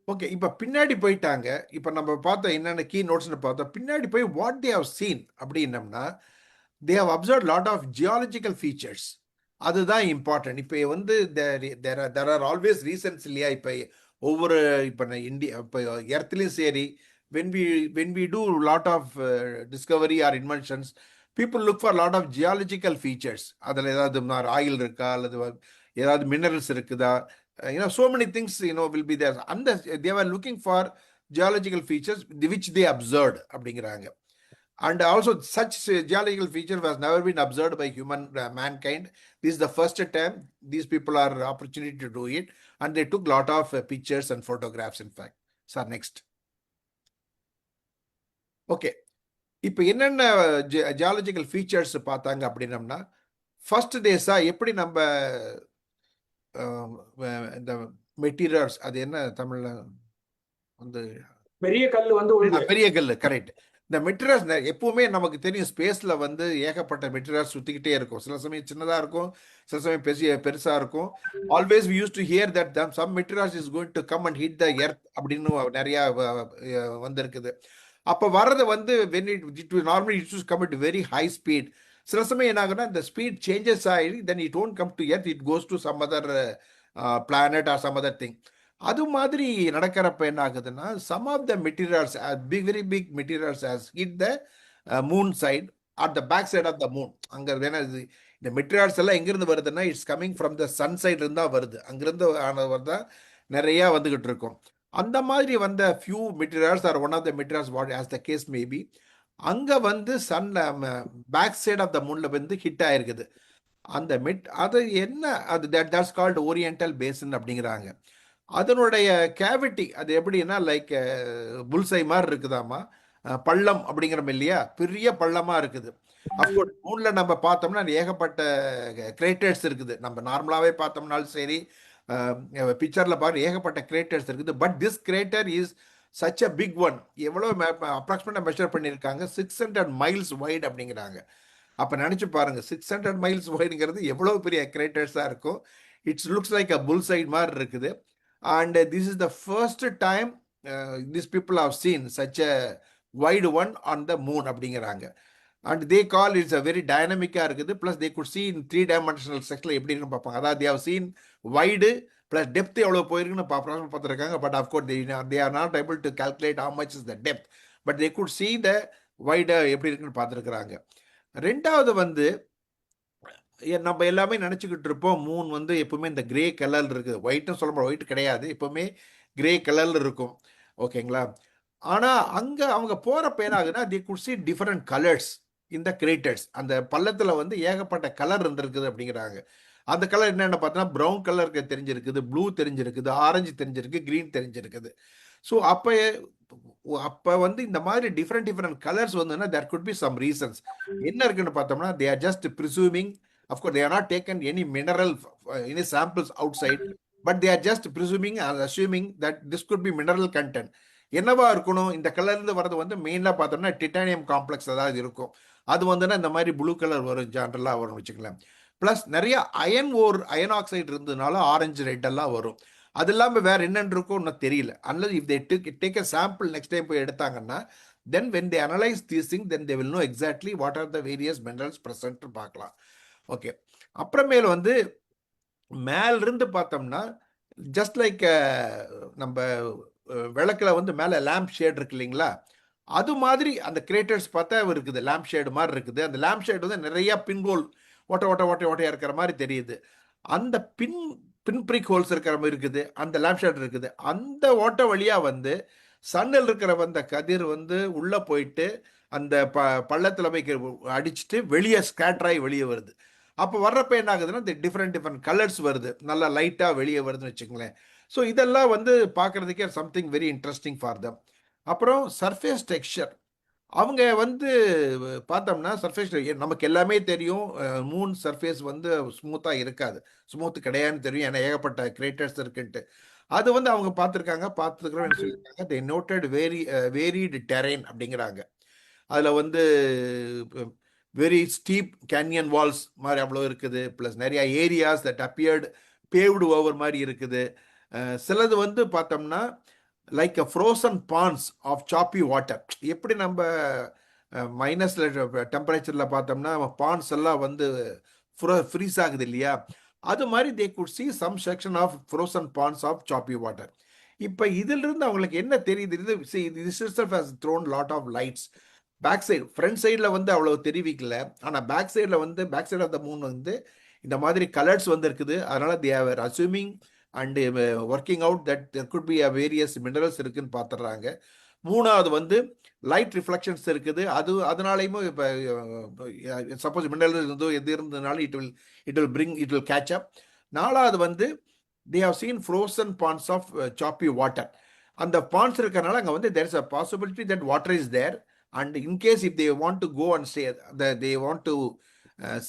ஓகே, இப்போ பின்னாடி போயிட்டாங்க. இப்போ நம்ம பார்த்தோம் என்னென்ன கீ நோட்ஸ்னு பார்த்தோம். பின்னாடி போய் வாட் தே ஹவ் சீன் அப்படின்னம்னா they have observe lot of geological features. அதுதான் இம்பார்ட்டன்ட். இப்போ வந்து தேர் ஆர் ஆல்வேஸ் ரீசன்ஸ் இல்லையா? இப்போ ஒவ்வொரு இப்போ இந்தியா இப்போ எர்த்லேயும் சரி, when we do lot of discovery or inventions, people look for lot of geological features. அதில் ஏதாவது ஆயில் இருக்கா, அல்லது ஏதாவது மினரல்ஸ் இருக்குதா, so many things will be there. And they were looking for geological features which they observed அப்படிங்கிறாங்க. And also such geological feature was never been observed by mankind. This is the first time these people are opportunity to do it, and they took lot of pictures and photographs in fact. Sir, next. Okay, இப்போ என்னென்ன geological features பார்த்தாங்க அப்படின்னம்னா, first டேஸா எப்படி நம்ம இந்த materials, அது என்ன தமிழ்ல வந்து
பெரிய கல் வந்து
பெரிய கல், கரெக்ட். இந்த மெட்டீரியல்ஸ் எப்பவுமே நமக்கு தெரியும் ஸ்பேஸில் வந்து ஏகப்பட்ட மெட்டீரியல்ஸ் சுற்றிக்கிட்டே இருக்கும். சில சமயம் சின்னதாக இருக்கும், சில சமயம் பெருசாக இருக்கும். Always we use to hear that some materials is going to come and hit the earth அப்படின்னு நிறையா வந்திருக்குது. அப்போ வர்றது வந்து when it will normally it used to come at very high speed. சில சமயம் என்ன ஆகுனா இந்த ஸ்பீட் சேஞ்சஸ் ஆகி then it won't come to earth, it goes to some other planet or some other thing. அது மாதிரி நடக்கிறப்ப என்ன ஆகுதுன்னா some of the materials very big materials has hit the moon side at the back side of the moon. அங்க வேணா இந்த materials எல்லாம் எங்கிருந்து வருதுன்னா it's coming from the sun side இருந்தா வருது, அங்கிருந்து ஆனவர் தான் நிறைய வந்துகிட்டு இருக்கும். அந்த மாதிரி வந்த few materials are one of the materials what as the case maybe அங்க வந்து sun back side of the மூன்ல வந்து ஹிட் ஆயிருக்குது. அந்த அது என்ன அது தட்ஸ் கால்டு ஓரியன்டல் பேசன் அப்படிங்கிறாங்க. அதனுடைய கேவிட்டி அது எப்படின்னா லைக் புல்சை மாதிரி இருக்குதாமா, பள்ளம் அப்படிங்கிறோம் இல்லையா, பெரிய பள்ளமா இருக்குது. அப்கோர்ஸ் மூன்ல நம்ம பார்த்தோம்னா ஏகப்பட்ட கிரேட்டர்ஸ் இருக்குது. நம்ம நார்மலாவே பார்த்தோம்னாலும் சரி பிக்சர்ல பாரு ஏகப்பட்ட கிரேட்டர்ஸ் இருக்குது. But this crater is such a big one. எவ்வளோ அப்ராக்சிமேட்டாக மெஷர் பண்ணியிருக்காங்க 600 மைல்ஸ் வைட் அப்படிங்கிறாங்க. அப்போ நினச்சி பாருங்க 600 மைல்ஸ் வைடுங்கிறது எவ்வளோ பெரிய கிரேட்டர்ஸாக இருக்கும். It's looks like a full side மாதிரி இருக்குது. And this is the first time this people have seen such a wide one on the moon அப்படிங்கிறாங்க. And they call it's a very டைனமிக்காக இருக்குது. Plus they could see in 3 dimensional செக்ஷனில் எப்படி இருக்குன்னு பார்ப்பாங்க. அதாவது they have seen wide plus depth எவ்வளோ போயிருக்குன்னு பார்த்துருக்காங்க. But of course they are not able to calculate how much is the depth, but they could sea the wide எப்படி இருக்குன்னு பார்த்துருக்குறாங்க. ரெண்டாவது வந்து நம்ம எல்லாமே நினச்சிக்கிட்டு இருப்போம் மூன் வந்து எப்பவுமே இந்த கிரே கலர் இருக்குது. ஒயிட்னு சொல்ல முடியாது, ஒயிட் கிடையாது, எப்பவுமே கிரே கலரில் இருக்கும். ஓகேங்களா? ஆனால் அங்கே அவங்க போகிறப்ப என்ன ஆகுதுன்னா தே குட் சீ டிஃப்ரெண்ட் கலர்ஸ் இந்த கிரேட்டர்ஸ். அந்த பள்ளத்தில் வந்து ஏகப்பட்ட கலர் இருந்திருக்குது அப்படிங்கிறாங்க. அந்த கலர் என்னென்ன பார்த்தோன்னா ப்ரௌன் கலருக்கு தெரிஞ்சிருக்குது, ப்ளூ தெரிஞ்சிருக்குது, ஆரஞ்சு தெரிஞ்சிருக்கு, க்ரீன் தெரிஞ்சிருக்குது. ஸோ அப்போ வந்து இந்த மாதிரி டிஃப்ரெண்ட் கலர்ஸ் வந்துன்னா there could be some reasons. என்ன இருக்குன்னு பார்த்தோம்னா they are just presuming, of course they are not taken any mineral any samples outside, but they are just presuming and assuming that this could be mineral content. என்னவா இருக்கணும் இந்த கலர்லேருந்து வரது வந்து மெயினாக பார்த்தோம்னா டிட்டானியம் காம்ப்ளெக்ஸ் ஏதாவது இருக்கும். அது வந்துன்னா இந்த மாதிரி ப்ளூ கலர் வரும், ஜான்ரலாக வரும் வச்சுக்கலாம். ப்ளஸ் நிறைய அயன் ஆக்சைடு இருந்ததுனால ஆரஞ்சு ரெட் எல்லாம் வரும். அது இல்லாமல் வேற என்னென்னு இருக்கும் இன்னும் தெரியல. Unless if they take a sample next time போய் எடுத்தாங்கன்னா then when they analyse these thing then they will know exactly what are the various minerals present பார்க்கலாம். ஓகே, அப்புறமேல வந்து மேலிருந்து பார்த்தோம்னா ஜஸ்ட் லைக் நம்ம விளக்கில் வந்து மேலே லேம்ப் ஷேட் இருக்கு இல்லைங்களா, அது மாதிரி அந்த கிரேட்டர்ஸ் பார்த்தா இருக்குது, லேம்ப் ஷேடு மாதிரி இருக்குது. அந்த லேம்ப் ஷேடு வந்து நிறைய பின்ஹோல் ஓட்டையா இருக்கிற மாதிரி தெரியுது. அந்த பின்பிரிக் ஹோல்ஸ் இருக்கிற மாதிரி இருக்குது, அந்த லேம்ப் ஷேட் இருக்குது. அந்த ஓட்டை வழியா வந்து சன்னில் இருக்கிற வந்த கதிர் வந்து உள்ள போயிட்டு அந்த பள்ளத்துல போய் அடிச்சுட்டு வெளியே ஸ்கேட்டராகி வெளியே வருது. அப்போ வர்றப்ப என்ன ஆகுதுன்னா டிஃப்ரெண்ட் கலர்ஸ் வருது, நல்லா லைட்டா வெளியே வருதுன்னு வச்சுங்களேன். ஸோ இதெல்லாம் வந்து பார்க்கறதுக்கே something very interesting for them. அப்புறம் சர்ஃபேஸ் டெக்ஸ்சர் அவங்க வந்து பார்த்தோம்னா சர்ஃபேஸ் நமக்கு எல்லாமே தெரியும், மூன் சர்ஃபேஸ் வந்து ஸ்மூத்தாக இருக்காது, ஸ்மூத் கிடையாதுன்னு தெரியும், ஏன்னா ஏகப்பட்ட கிரேட்டர்ஸ் இருக்குன்ட்டு. அது வந்து அவங்க பார்த்துருக்குறோம் சொல்லியிருக்காங்க. தே நோட்டட் வேரிடு டெரைன் அப்படிங்கிறாங்க. அதில் வந்து வெரி ஸ்டீப் கேன்யன் வால்ஸ் மாதிரி அவ்வளோ இருக்குது. ப்ளஸ் நிறையா areas that appeared paved over மாதிரி இருக்குது. சிலது வந்து பார்த்தோம்னா like a frozen ponds of choppy water. எப்படி நம்ம மைனஸ்ல டெம்பரேச்சரில் பார்த்தோம்னா பான்ஸ் எல்லாம் வந்து ஃப்ரீஸ் ஆகுது இல்லையா, அது மாதிரி they could see some section of frozen ponds of choppy water. இப்போ இதிலிருந்து அவங்களுக்கு என்ன தெரியுது, this itself has thrown lot of lights. Back side front சைடில் வந்து அவ்வளோ தெரிவிக்கல, ஆனால் பேக் சைடில் வந்து back side of the moon வந்து இந்த மாதிரி கலர்ஸ் வந்து இருக்குது. அதனால they are assuming and working out that there could be various minerals இருக்குன்னு பார்த்துடுறாங்க. மூணாவது வந்து லைட் ரிஃப்ளெக்ஷன்ஸ் இருக்குது, அதனாலையும் இப்போ சப்போஸ் மினரல் இருந்தோ எது இருந்ததுனாலும் இட் வில் கேட்ச் அப். நாலாவது வந்து they have seen frozen ponds of choppy water. அந்த பான்ஸ் இருக்கிறனால அங்கே வந்து there is a possibility that water is there. And in case if they want to go and stay, they want to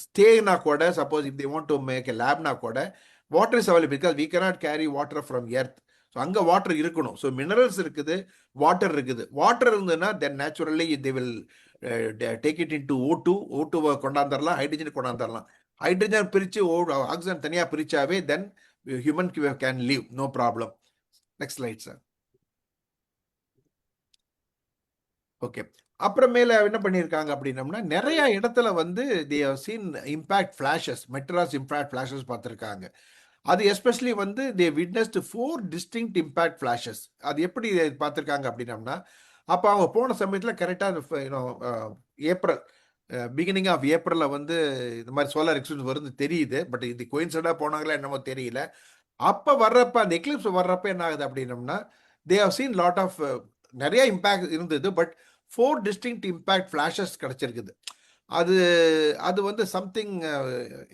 ஸ்டேனா கூட, suppose if they want to make a லேப்னா கூட water is available because we cannot carry water from earth. So அங்கே water இருக்கணும். So minerals இருக்குது, water இருக்குது. Water இருந்ததுன்னா then naturally they will take it in to O two கொண்டாந்துடலாம், hydrogen கொண்டாந்துடலாம். Hydrogen பிரித்து ஆக்சிஜன் தனியாக பிரிச்சாவே then human can leave, no problem. Next slide sir. Okay, அப்புறமேல என்ன பண்ணியிருக்காங்க அப்படின்னம்னா நிறைய இடத்துல வந்து they have seen impact flashes, Madras impact flashes பார்த்துருக்காங்க. அது எஸ்பெஷலி வந்து they witnessed 4 distinct impact flashes. அது எப்படி பார்த்துருக்காங்க அப்படின்னம்னா, அப்போ அவங்க போன சமயத்தில் கரெக்டாக ஏப்ரல் பிகினிங் ஆஃப் ஏப்ரலில் வந்து இந்த மாதிரி சோலார் எக்ஸ்பிளஸ் வருது தெரியுது. பட் இது கோயின்சைடாக போனாங்களா என்னமோ தெரியல. அப்போ வர்றப்ப அந்த எக்லிப்ஸ் வர்றப்ப என்ன ஆகுது அப்படின்னம்னா, they have seen lot of நிறைய இம்பேக்ட் இருந்தது. பட் 4 டிஸ்டிங்க்ட் இம்பேக்ட் ஃபிளாஷஸ் கிடைச்சிருக்குது. அது அது வந்து சம்திங்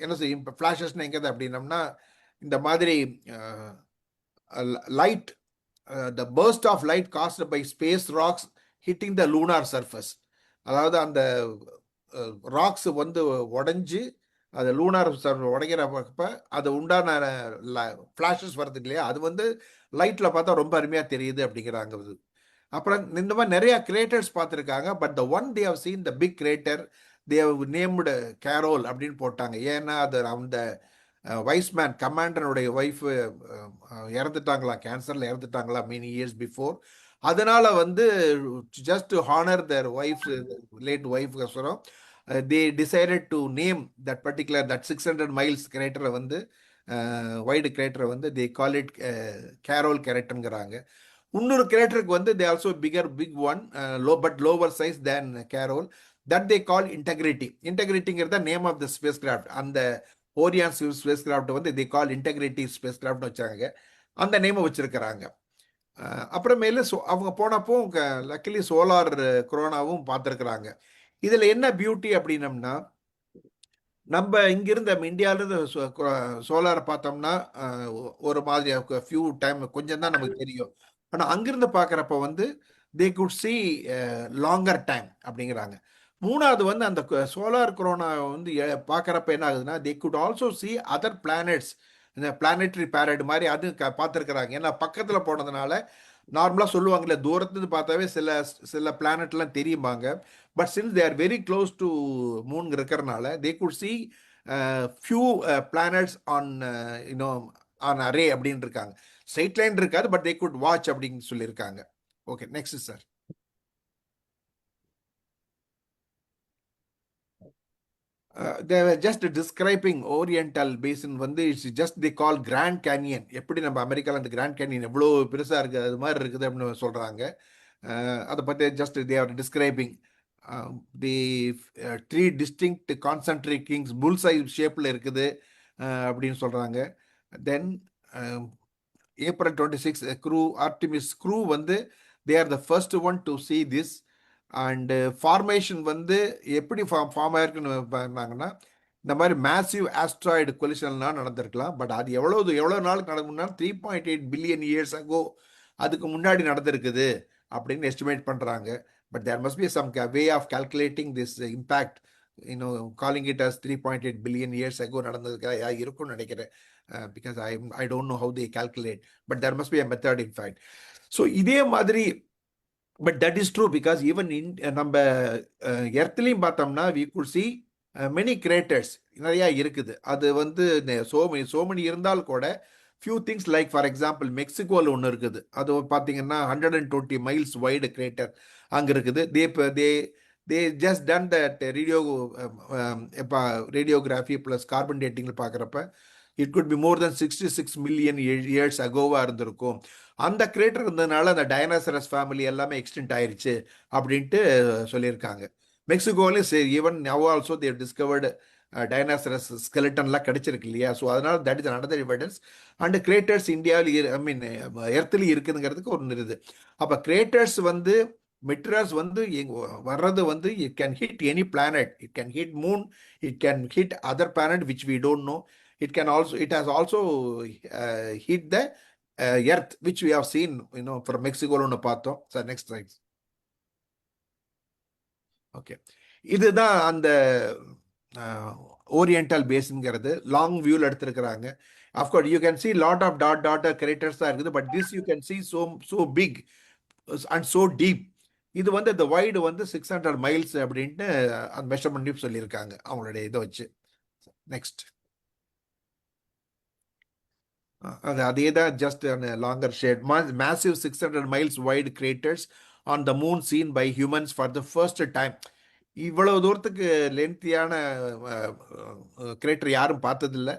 என்ன செய்யும் ஃபிளாஷஸ்ன்னு எங்கே அப்படின்னம்னா, இந்த மாதிரி light, the first of light cast by space rocks hitting the lunar surface. அதாவது அந்த ராக்ஸ் வந்து உடஞ்சி அது லூனார் உடைக்கிறப்ப அது உண்டான ஃப்ளாஷஸ் வருது இல்லையா, அது வந்து லைட்டில் பார்த்தா ரொம்ப அருமையாக தெரியுது அப்படிங்கிறாங்க. அப்புறம் இந்த மாதிரி நிறைய கிரேட்டர்ஸ் பார்த்துருக்காங்க. But the one they have seen the big crater they have named Carol அப்படின்னு போட்டாங்க. ஏன்னா அது அந்த வைஸ்மேன் கமாண்டருடைய ஒய்ஃப் இறந்துட்டாங்களா, கேன்சரில் இறந்துட்டாங்களா மெனி இயர்ஸ் பிஃபோர். அதனால வந்து just to honour their wife, late ஒய்ஃப்கோசரம் they decided to name that particular that 600 miles கிரேட்டரை வந்து வைடு கிரேட்டரை வந்து தே கால் இட் கேரோல் கிரேட்டருங்கிறாங்க. இன்னொரு கிரேட்டருக்கு வந்து they also big one but lower size than Carol, that they call integrity. இன்டெகிரிட்டிங்கிறத name of the spacecraft. அந்த Orion spacecraft வந்து they call integrity space கிராஃப்ட்னு வச்சாங்க, அந்த நேமை வச்சிருக்கிறாங்க. அப்புறமேல அவங்க போனப்போ லக்கிலி சோலார் கொரோனாவும் பார்த்துருக்குறாங்க. இதில் என்ன பியூட்டி அப்படின்னம்னா, நம்ம இங்கிருந்து இந்தியாவிலிருந்து சோலாரை பார்த்தோம்னா ஒரு மாதிரி ஃபியூ டைம் கொஞ்சம் தான் நமக்கு தெரியும். ஆனால் அங்கிருந்து பார்க்குறப்ப வந்து தே குட் சி லாங்கர் டைம் அப்படிங்கிறாங்க. மூணாவது வந்து அந்த சோலார் கொரோனா வந்து பார்க்குறப்ப என்ன ஆகுதுன்னா, தே could also see other planets, இந்த பிளானட்டரி பேரட் மாதிரி அது பார்த்துருக்குறாங்க. ஏன்னா பக்கத்தில் போனதுனால நார்மலாக சொல்லுவாங்கல்ல, தூரத்துலேருந்து பார்த்தாவே சில பிளானட்லாம் தெரியுமாங்க. But since they are very close to moon இருக்கிறனால they could see few planets on you know on array அப்படின்னு இருக்காங்க. ஸ்ட்ரைட் லைன் இருக்காது, பட் தே குட் வாட்ச் அப்படின்னு சொல்லியிருக்காங்க. Okay, next sir. They were just describing Oriental Basin வந்து it's just the call Grand Canyon. எப்படி நம்ம அமெரிக்காவில் அந்த கிராண்ட் கேனியன் எவ்வளோ பெருசாக இருக்குது அது மாதிரி இருக்குது அப்படின்னு சொல்கிறாங்க. அதை பற்றி just they are describing the 3 distinct concentric kings புல்சை ஷேப்பில் இருக்குது அப்படின்னு சொல்கிறாங்க. தென் April 26 ஆர்டிமிஸ் க்ரூ வந்து they R the first one to see this. And formation வந்து எப்படி ஃபார்ம் ஆயிருக்குன்னு பண்ணாங்கன்னா, இந்த மாதிரி மேசிவ் ஆஸ்ட்ராய்டு கொலிஷன்லாம் நடந்திருக்கலாம். பட் அது எவ்வளோ நாளுக்கு நடக்கும்னா 3.8 billion years ago அதுக்கு முன்னாடி நடந்திருக்குது அப்படின்னு எஸ்டிமேட் பண்ணுறாங்க. But there must be some way of calculating this impact, calling it as 3.8 billion years ago நடந்ததுக்காக இருக்கும்னு நினைக்கிறேன். Because I don't know how they calculate, but there must be a method in fact. So இதே மாதிரி but that is true because even நம்ம எர்த்லையும் பார்த்தோம்னா we could see many craters நிறையா இருக்குது. அது வந்து சோமனி இருந்தால் கூட few things like for example மெக்சிகோவில் ஒன்று இருக்குது. அது பார்த்தீங்கன்னா 120 miles வைடு கிரேட்டர் அங்கே இருக்குது. They just done that radiography plus carbon டேட்டிங்கில் பார்க்குறப்ப it could be more then 66 million years agoவாக இருந்திருக்கும். அந்த கிரேட்டர் இருந்ததுனால அந்த டைனாசரஸ் ஃபேமிலி எல்லாமே எக்ஸ்டென்ட் ஆயிடுச்சு அப்படின்ட்டு சொல்லியிருக்காங்க. மெக்சிகோலையும் even now also they discovered dinosaurs ஸ்கெலட்டன்லாம் கிடைச்சிருக்கு இல்லையா. ஸோ அதனால that is another evidence. And craters இந்தியாவில் எர்த்லேயும் இருக்குதுங்கிறதுக்கு ஒரு இருக்குது. அப்போ கிரேட்டர்ஸ் வந்து மெட்ராஸ் வந்து வர்றது வந்து it can hit any planet, it can hit moon, it can hit other planet which we don't know. It has also hit the earth, which we have seen, from Mexico ஒன்று பார்த்தோம். So next slide. Okay, இதுதான் அந்த oriental பேசின்ங்கிறது long வியூவில் எடுத்திருக்கிறாங்க. Of course, you can see lot of dot characters தான் இருக்குது, but this you can see so big and so deep. இது வந்து the wide வந்து 600 miles அப்படின்ட்டு அந்த மெஷர்மெண்ட் சொல்லியிருக்காங்க அவங்களுடைய இதை வச்சு. நெக்ஸ்ட் அதே தான், just longer shade. Massive 600 miles wide craters on the moon seen by humans for the first time. இவ்வளவு தூரத்துக்கு லென்த்தியான கிரேட்டர் யாரும் பார்த்ததில்லை,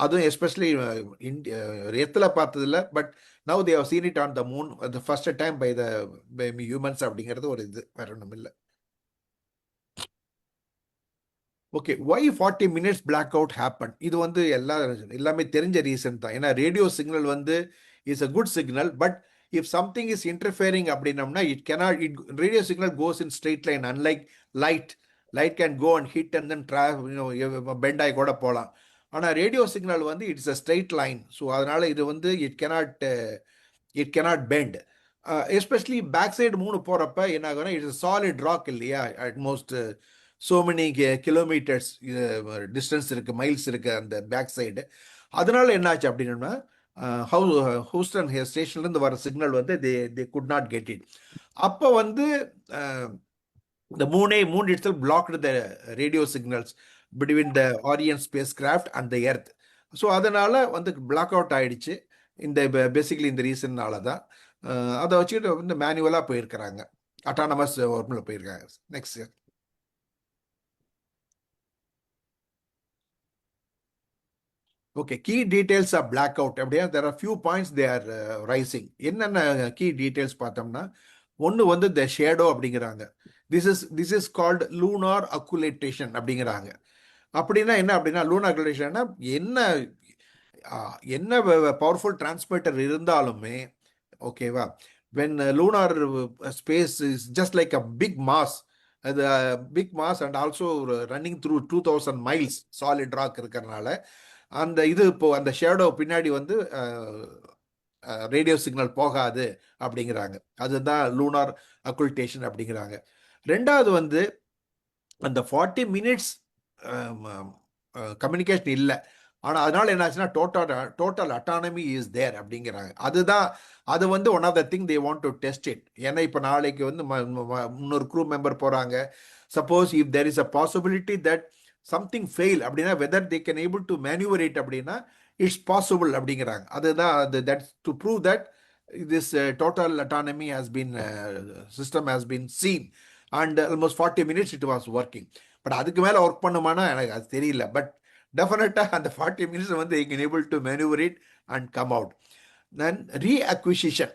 அதுவும் எஸ்பெஷலி எர்த்தில் பார்த்ததில்ல. But now they have seen it on the moon the first time by humans அப்படிங்கிறது ஒரு இது, வேற ஒன்றும் இல்லை. Okay, why 40 minutes black out happen? இது வந்து எல்லாமே தெரிஞ்ச ரீசன் தான். ஏன்னா ரேடியோ சிக்னல் வந்து is a good signal, but if something is interfering அப்படின்னம்னா radio signal goes in straight line, unlike light can go and hit and then bend ஆகி கூட போகலாம். ஆனால் ரேடியோ சிக்னல் வந்து it's a straight line. So அதனால இது வந்து it cannot bend. Especially back side moon போகிறப்ப என்ன ஆகும்னா, இட்ஸ் சாலிட் ராக் இல்லையா, at most so many kilometers distance இருக்கு, மைல்ஸ் இருக்கு அந்த பேக் சைடு. அதனால என்னாச்சு அப்படின்னா, ஹூஸ்டன் ஸ்டேஷன்லேருந்து வர சிக்னல் வந்து they could not get it. அப்போ வந்து the moon itself blocked the radio signals between the Orion spacecraft and the Earth. So அதனால வந்து பிளாக் அவுட் ஆயிடுச்சு. இந்த பேசிக்கலி இந்த ரீசன்னால தான் அதை வச்சுக்கிட்டு வந்து மேனுவலாக போயிருக்கிறாங்க, அட்டானமஸ் ஒர்க்கில் போயிருக்காங்க. Next. Okay, key details of black out அப்படியே there are few points they are rising. என்னென்ன கீ டீடைல்ஸ் பார்த்தோம்னா, ஒன்று வந்து த ஷேடோ அப்படிங்கிறாங்க. This is called lunar occultation அப்படிங்கிறாங்க. அப்படின்னா என்ன அப்படின்னா, லூனார் அக்குலேட்டேஷன்னா என்ன பவர்ஃபுல் டிரான்ஸ்மிட்டர் இருந்தாலுமே, ஓகேவா, when lunar space is just like a big mass and also running through 2000 miles solid rock இருக்கிறதுனால அந்த இது இப்போ அந்த ஷேடோ பின்னாடி வந்து ரேடியோ சிக்னல் போகாது அப்படிங்கிறாங்க. அதுதான் லூனார் அக்குல்டேஷன் அப்படிங்கிறாங்க. ரெண்டாவது வந்து அந்த 40 minutes கம்யூனிகேஷன் இல்லை, ஆனால் அதனால என்னாச்சுன்னா டோட்டல் அட்டானமி இஸ் தேர் அப்படிங்கிறாங்க. அது வந்து one of the thing they want to test it. ஏன்னா இப்போ நாளைக்கு வந்து இன்னொரு க்ரூ மெம்பர் போகிறாங்க. Suppose if there is a possibility that something fail அப்படின்னா, whether they can able to manoeuvre அப்படின்னா இட்ஸ் பாசிபிள் அப்படிங்கிறாங்க. அதுதான் that's to prove that this total autonomy has been system has been seen and almost 40 minutes it was working. But அதுக்கு மேலே work பண்ணுமானா எனக்கு அது தெரியல. But டெஃபினட்டாக அந்த 40 minutes வந்து they can able to maneuver it and come out. Then reacquisition,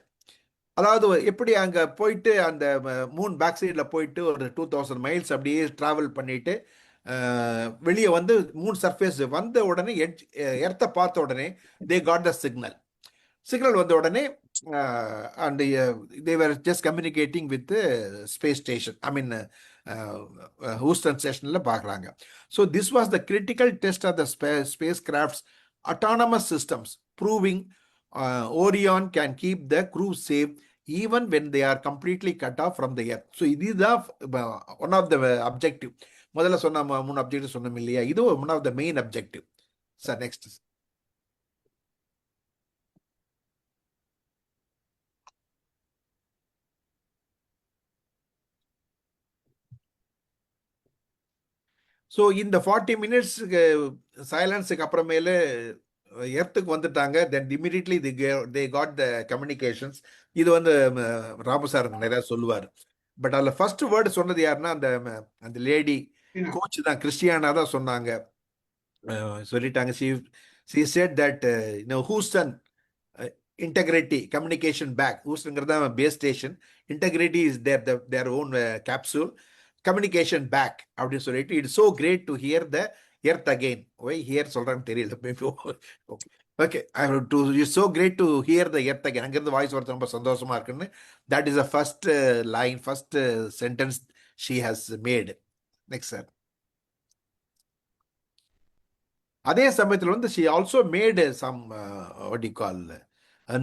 அதாவது எப்படி அங்கே போயிட்டு அந்த மூன் பேக் சைடில் போயிட்டு ஒரு 2000 miles அப்படியே ட்ராவல் பண்ணிட்டு வெளியே வந்து மூன் சர்ஃபேஸ் வந்த உடனே எர்த்தை பார்த்த உடனே they got the சிக்னல் வந்த உடனே and they were just communicating with the space station, I mean Houston ஸ்டேஷன்ல பார்க்குறாங்க. So this was the critical test of the spacecraft's autonomous systems, proving Orion can keep the crew safe even when they are completely cut off from the Earth. So இதுதான் one of the objective. முதல்ல சொன்ன 3 objective சொன்னோம் இல்லையா, இது one of the main objective. Sir next. So இந்த 40 minutes சைலன்ஸுக்கு அப்புறமேலே எர்த்துக்கு வந்துட்டாங்க. Then immediately they got the communications. இது வந்து ராமு சார் நிறையா சொல்லுவார். பட் அதில் ஃபர்ஸ்ட் வேர்டு சொன்னது யாருன்னா அந்த லேடி கோச் தான், கிறிஸ்டியானா தான் சொன்னாங்க. சொல்லிட்டாங்க. she said that Houston integrity communication back. ஹூஸ்டன்ங்கிறது base station, integrity is their own capsule, communication back அப்படின்னு சொல்லிட்டு it's so great to hear the earth again. Why here சொல்றான்னு தெரியல. Okay, it's so great to hear the earth again. அங்கிருந்து voice வரது ரொம்ப சந்தோஷமா இருக்குன்னு, that is the first line, first sentence she has made. Next sir. அதே சமயத்தில் வந்து she also made some what do you call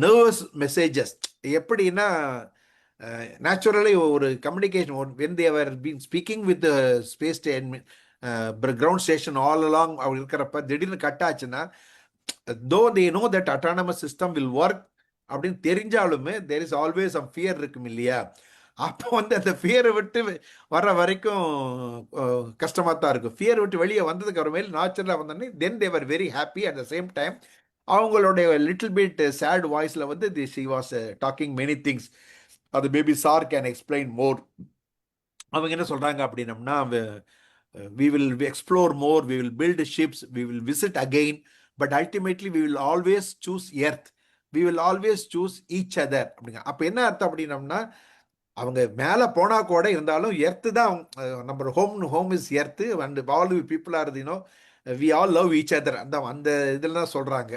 nervous messages. எப்படின்னா naturally ஒரு communication when they were been speaking with the space station ground station all along அவங்க இருக்கிறப்ப திடீர்னு cut ஆச்சுன்னா though they know that autonomous system will work அப்படின்னு தெரிஞ்சாலுமே there is always some fear இருக்கும் இல்லையா? அப்போ வந்து அந்த ஃபியரை விட்டு வர்ற வரைக்கும் கஷ்டமாக தான் இருக்கும். ஃபியர் விட்டு வெளியே வந்ததுக்கு அப்புறமேல் நேச்சுரலாக வந்தோடனே then they were very. At the same time அவங்களுடைய லிட்டில் பிட் சேட் வாய்ஸில் வந்து she was talking many things. அது maybe sir can explain more. அவங்க என்ன சொல்கிறாங்க அப்படின்னம்னா, we will explore more, we will build ships, we will visit again, but ultimately we will always choose earth, we will always choose each other அப்படிங்க. அப்போ என்ன அர்த்தம் அப்படின்னம்னா, அவங்க மேலே போனா கூட இருந்தாலும் எர்த்து தான் நம்ம home is earth and all people are you know we all love each other அந்த இதில் தான் சொல்கிறாங்க.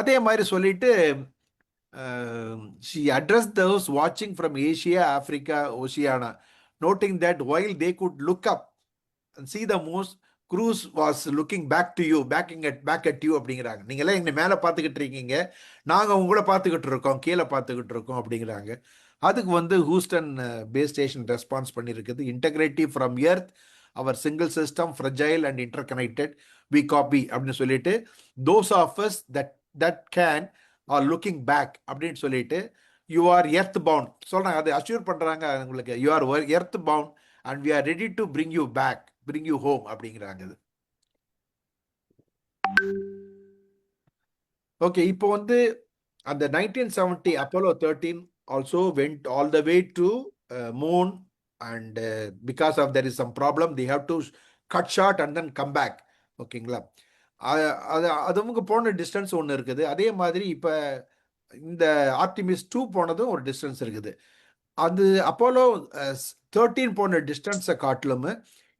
அதே மாதிரி சொல்லிட்டு she addressed those watching from Asia, Africa, Oceania, noting that while they could look up and see the moons, cruise was looking back to you, back at you அப்படிங்கிறாங்க. நீங்களே எங்க மேலே பார்த்துக்கிட்டு இருக்கீங்க, நாங்கள் உங்களை பார்த்துக்கிட்டு இருக்கோம், கீழே பார்த்துக்கிட்டு இருக்கோம் அப்படிங்கிறாங்க. அதுக்கு வந்து ஹூஸ்டன் பேஸ் ஸ்டேஷன் ரெஸ்பான்ஸ் பண்ணியிருக்குது. Integrative from earth, our single system, fragile and interconnected, we copy அப்படின்னு சொல்லிட்டு those of us that can are looking back அப்படின்னு சொல்லிட்டு யூ ஆர் எர்த் பவுண்ட் சொல்கிறாங்க. அதை அஷ்யூர் பண்ணுறாங்க உங்களுக்கு. You are earth bound and we are ready to bring you back, bring you home அப்படிங்கிறாங்க. இது ஓகே. இப்போ வந்து அந்த 1970 Apollo 13 also went all the way to moon, and because of there is some problem they have to cut short and then come back. ஓகேங்களா? அதுவங்க போன distance ஒன்று இருக்குது. அதே மாதிரி இப்போ இந்த ஆர்டிமிஸ் 2 போனதும் ஒரு டிஸ்டன்ஸ் இருக்குது. அது அப்போலோ 13 போன டிஸ்டன்ஸை காட்டிலும்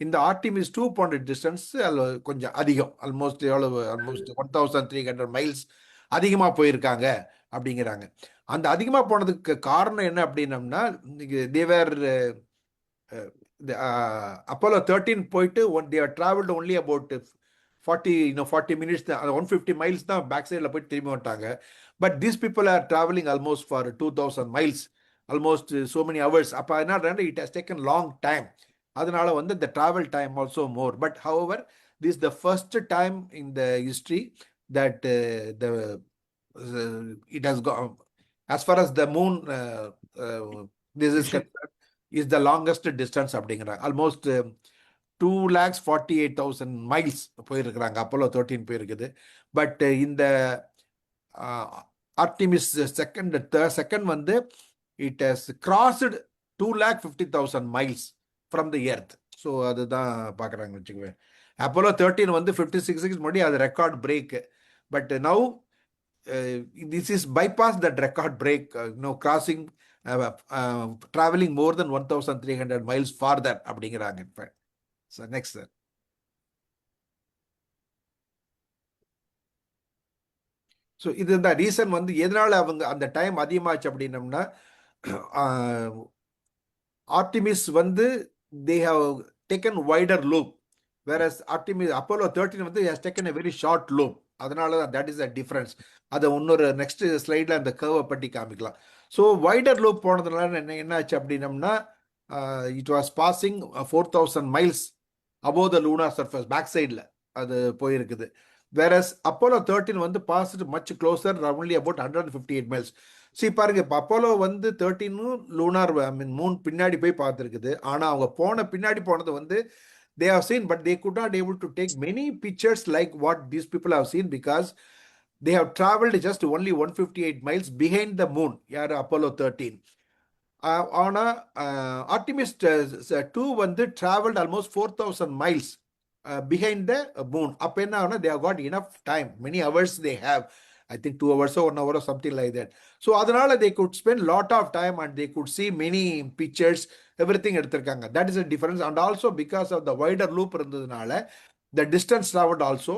இந்த ஆர்டிமிஸ் 2 போன டிஸ்டன்ஸ் கொஞ்சம் அதிகம். ஆல்மோஸ்ட் 1300 மைல்ஸ் அதிகமாக போயிருக்காங்க அப்படிங்கிறாங்க. அந்த அதிகமாக போனதுக்கு காரணம் என்ன அப்படின்னம்னா, தேவர் அப்போலோ 13 போயிட்டு தேவர் ட்ராவல்டு ஒன்லி அபவுட் 40 மினிட்ஸ் தான், 150 மைல்ஸ் தான் பேக் சைடில் போயிட்டு திரும்பி வந்துட்டாங்க. But these people are travelling almost for 2000 miles, almost so many hours. அப்போ என்ன, it has taken long time. அதனால வந்து the travel time also more. But however, this is the first time in the history that it has gone, as far as the moon this is concerned, is the longest distance அப்படிங்கிறாங்க. Almost 248,000 miles போயிருக்கிறாங்க. Apollo 13 போயிருக்குது. But இந்த Artemis second வந்து it has crossed 250,000 miles from the earth. So அதுதான் பார்க்குறாங்க வச்சுக்குவேன். Apollo 13 வந்து 56 முன்னாடி அது record break. But now this is bypass that record break, crossing, traveling more than 1,300 miles farther அப்படிங்கிறாங்க. So next sir. ஸோ இதுதான் reason வந்து எதனால அவங்க அந்த டைம் அதிகமாச்சு அப்படின்னம்னா, ஆர்டிமிஸ் வந்து they have taken wider loop, whereas Apollo 13 வந்து has taken a very short loop. அதனால தான் that is the difference. அதை இன்னொரு நெக்ஸ்ட் ஸ்லைடில் அந்த கர்வை பற்றி காமிக்கலாம். ஸோ வைடர் லூப் போனதுனால என்ன ஆச்சு அப்படின்னம்னா, it was passing 4,000 miles above the lunar surface, back சைடில் அது போயிருக்குது. வேறஸ் அப்போலோ 13 வந்து passed much closer, only about 158 miles. பாருங்க, இப்போ அப்போலோ வந்து 13 லூனார் மூன் பின்னாடி போய் பார்த்துருக்குது. ஆனால் அவங்க பின்னாடி போனது வந்து they have seen, but they could not able to take many pictures like what these people have seen, because they have traveled just only 158 miles behind the moon. யார் Apollo 13. ஆனால் Artemis 2 வந்து traveled almost 4,000 miles behind the moon. அப்போ என்ன ஆகுனா, they have got enough time, many hours they have, I think 2 hours or 1 hour or something like that. So அதனால they could spend lot of time and they could see many pictures, everything எடுத்திருக்காங்க. That is a difference. And also because of the wider loop இருந்ததுனால the distance traveled also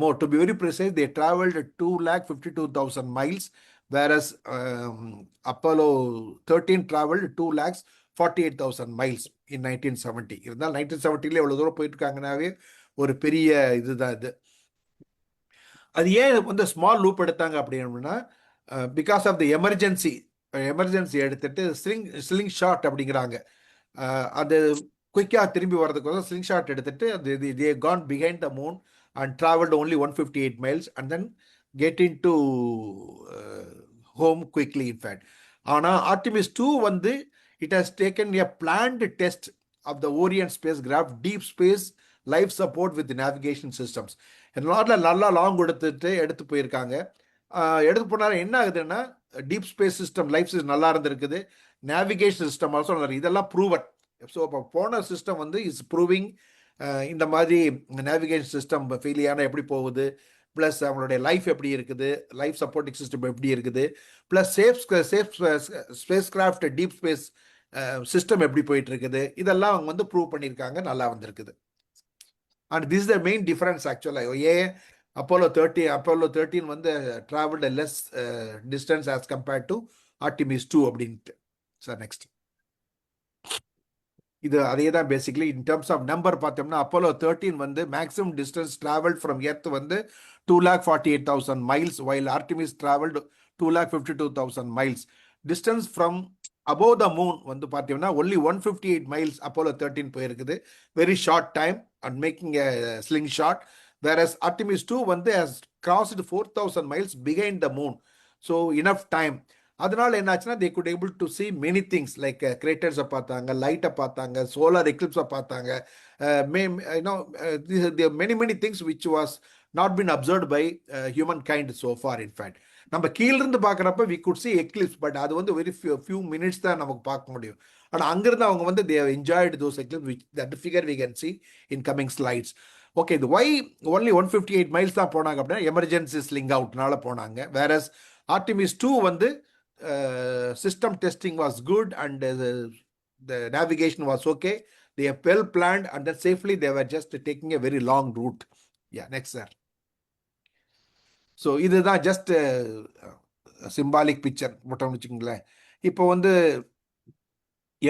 more. To be very precise, they traveled 252,000 miles, whereas Apollo 13 traveled 248,000 miles in 1970. இருந்தால் 1970 எவ்வளோ தூரம் போயிட்டு இருக்காங்கன்னாவே ஒரு பெரிய இதுதான் இது. அது ஏன் வந்து ஸ்மால் லூப் எடுத்தாங்க அப்படின்னா, பிகாஸ் ஆஃப் தி எமர்ஜென்சி எடுத்துட்டு ஸ்லிங் ஷாட் அப்படிங்கிறாங்க. அது குயிக்காக திரும்பி வர்றதுக்கு ஸ்லிங் ஷாட் எடுத்துட்டு அது they gone behind the moon and traveled only 158 miles and then get into home quickly, in fact. ஆனால் Artemis 2 வந்து it has taken a planned test of the Orion spacecraft deep space life support with navigation systems. நல்லா long எடுத்து போயிருக்காங்க. எடுத்து போனாலும் என்ன ஆகுதுன்னா deep space system life system நல்லா இருந்திருக்குது, நேவிகேஷன் சிஸ்டம் ஆல்சோ நல்லா, இதெல்லாம் ப்ரூவன். ஸோ இப்போ போன சிஸ்டம் வந்து இஸ் ப்ரூவிங் இந்த மாதிரி நேவிகேஷன் சிஸ்டம் ஃபெயிலியான எப்படி போகுது, ப்ளஸ் அவங்களுடைய லைஃப் எப்படி இருக்குது, லைஃப் சப்போர்ட்டிங் சிஸ்டம் எப்படி இருக்குது, plus safe space craft deep space system எப்படி போயிட்டு இருக்குது, இதெல்லாம் அவங்க வந்து ப்ரூவ் பண்ணியிருக்காங்க, நல்லா வந்திருக்குது. And this the main difference ஆக்சுவலாக. ஏன் Apollo 13 வந்து traveled a less distance as compared to Artemis 2 அப்படின்ட்டு. சார் நெக்ஸ்ட் இது அதே தான் basically. In terms of number பார்த்தோம்னா Apollo 13 வந்து maximum distance travelled from earth வந்து 248,000 miles, while Artemis traveled 252,000 miles. Distance from above the moon வந்து பார்த்தீங்கன்னா only 158 miles Apollo 13 போயிருக்குது. Very short time and making a slingshot. Whereas Artemis 2 வந்து has crossed 4,000 miles behind the moon. So enough time. அதனால என்னாச்சுன்னா they could able to see many things like craters பார்த்தாங்க, லைட்டை பார்த்தாங்க, solar eclipse பார்த்தாங்க, there are many things which was not been observed by humankind so far. In fact, நம்ம கீழிருந்து பார்க்குறப்ப we could see eclipse, but அது வந்து very few minutes தான் நமக்கு பார்க்க முடியும். ஆனால் அங்கிருந்து அவங்க வந்து they have enjoyed those eclipse, which that figure we can see in coming slides. Okay, இது why only 158 miles தான் போனாங்க அப்படின்னா எமர்ஜென்சி ஸ்லிங் அவுட்னால போனாங்க. வேரஸ் ஆர்டிமிஸ் 2 வந்து system testing was good and the navigation was okay. They are well planned and then safely they were just taking a very long route. Yeah, next sir. So இதுதான் just symbolic picture மட்டும் வச்சுக்கோங்களேன். இப்போ வந்து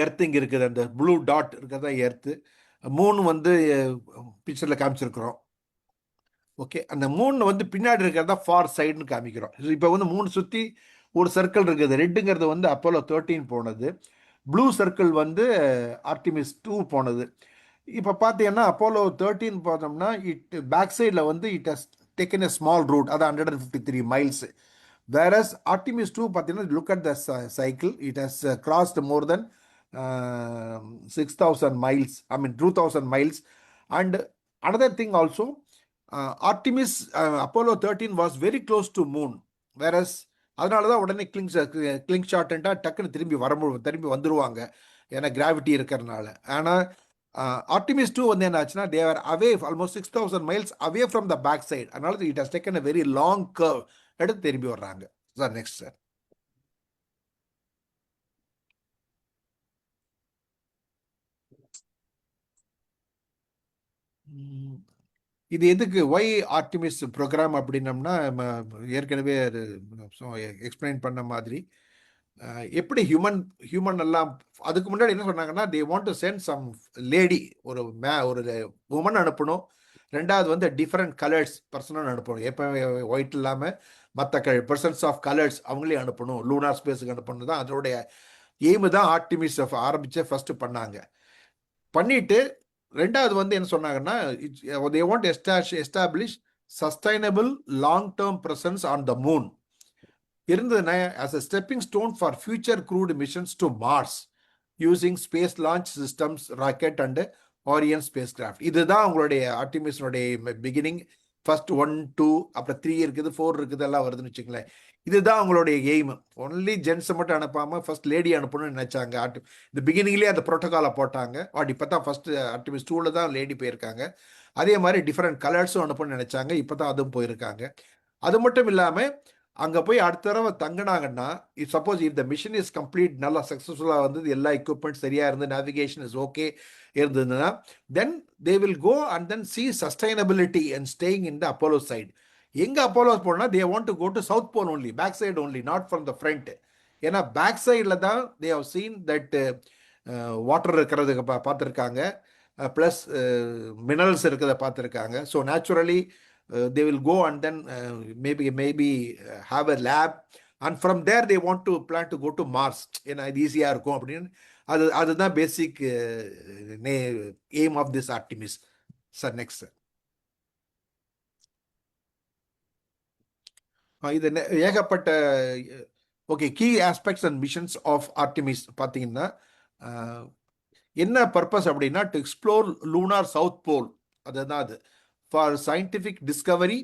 earthing இருக்குது, அந்த blue dot இருக்கிறதா earth. மூணு வந்து பிக்சரில் காமிச்சிருக்கிறோம். ஓகே, அந்த மூணு வந்து பின்னாடி இருக்கிறதா ஃபார் சைடுன்னு காமிக்கிறோம். இப்போ வந்து மூணு சுற்றி ஒரு சர்க்கிள் இருக்குது. ரெட்டுங்கிறது வந்து Apollo 13 போனது, ப்ளூ சர்க்கிள் வந்து Artemis 2 போனது. இப்போ பார்த்தீங்கன்னா Apollo 13 பார்த்தோம்னா பேக் சைடில் வந்து it has taken a small route, அது 153 miles. Whereas Artemis 2 பார்த்தீங்கன்னா look at the cycle, it has crossed more than 6,000 miles, I mean 2,000 miles. And another thing also, Artemis Apollo 13 was very close to moon, whereas அதனால தான் உடனே கிளிங் ஷாட்ன்ட்டா டக்குன்னு திரும்பி வந்துருவாங்க, ஏன்னா gravity இருக்கிறதுனால. ஆனால் Artemis 2 வந்து என்ன ஆச்சுன்னா they were away almost 6,000 miles away from the back side. அதனால it has taken a very long curve, எடுத்து திரும்பி வர்றாங்க. Sir next sir. இது எதுக்கு ஒய் ஆர்டிமிஸ் ப்ரோக்ராம் அப்படின்னம்னா, ஏற்கனவே எக்ஸ்பிளைன் பண்ண மாதிரி எப்படி ஹியூமன் எல்லாம் அதுக்கு முன்னாடி என்ன சொன்னாங்கன்னா they want to send some lady, ஒரு உமன் அனுப்பணும். ரெண்டாவது வந்து டிஃப்ரெண்ட் கலர்ஸ் பர்சனும் அனுப்பணும். எப்போ ஒயிட் இல்லாமல் மற்ற பர்சன்ஸ் ஆஃப் கலர்ஸ் அவங்களே அனுப்பணும், லூனார் ஸ்பேஸுக்கு அனுப்பணும் தான் அதோடைய எய்மு தான் ஆர்டிமிஸ் ஆரம்பித்து ஃபஸ்ட்டு பண்ணாங்க. பண்ணிட்டு ரெண்டாவது வந்து என்ன சொன்னாங்கன்னா they want to establish sustainable long-term presence on the moon இருந்ததுன்னா as a stepping stone for future crewed missions to Mars using space launch systems, rocket and Orion spacecraft. இதுதான் அவங்களுடைய ஆர்டிமிஸ்னுடைய பிகினிங். ஃபர்ஸ்ட் 1, 2, அப்புறம் 3 இருக்குது, 4 இருக்குது, எல்லாம் வருதுன்னு வச்சுங்களேன். இதுதான் அவங்களுடைய எய்ம். ஒன்லி ஜென்ஸை மட்டும் அனுப்பாமல் ஃபர்ஸ்ட் லேடி அனுப்பணும்னு நினைச்சாங்க. இந்த பிகினிங்லேயே அந்த ப்ரோட்டோகாலை போட்டாங்க. இப்போ தான் ஃபர்ஸ்ட் ஆர்டிமிஸ் 2ல தான் லேடி போயிருக்காங்க. அதே மாதிரி டிஃப்ரெண்ட் கலர்ஸும் அனுப்பணும்னு நினைச்சாங்க. இப்போ தான் அதுவும் போயிருக்காங்க. அது மட்டும் இல்லாமல் அங்கே போய் அடுத்த தடவை தங்கினாங்கன்னா, suppose if the mission is complete, நல்லா சக்ஸஸ்ஃபுல்லாக வந்து எல்லா எக்யூப்மெண்ட் சரியாக இருந்து நேவிகேஷன் இஸ் ஓகே இருந்ததுன்னா, then they will go and then see sustainability and staying in the Apollo side. எங்கே அப்போலோஸ் போனால் they want to go to south pole only, back side only, not from the front. ஏன்னா back சைடில் தான் they have seen that water இருக்கிறது பார்த்துருக்காங்க, plus minerals இருக்கிறத பார்த்துருக்காங்க. So naturally they will go and then maybe have a lab, and from there they want to plan to go to Mars. ஏன்னா இது ஈஸியாக இருக்கும் அப்படின்னு. அதுதான் basic aim of this Artemis. Sir next sir. இது ஏகப்பட்ட okay key aspects and missions of Artemis பார்த்தீங்கன்னா என்ன பர்பஸ் அப்படின்னா to explore lunar south pole, அதுதான் அது, for scientific discovery,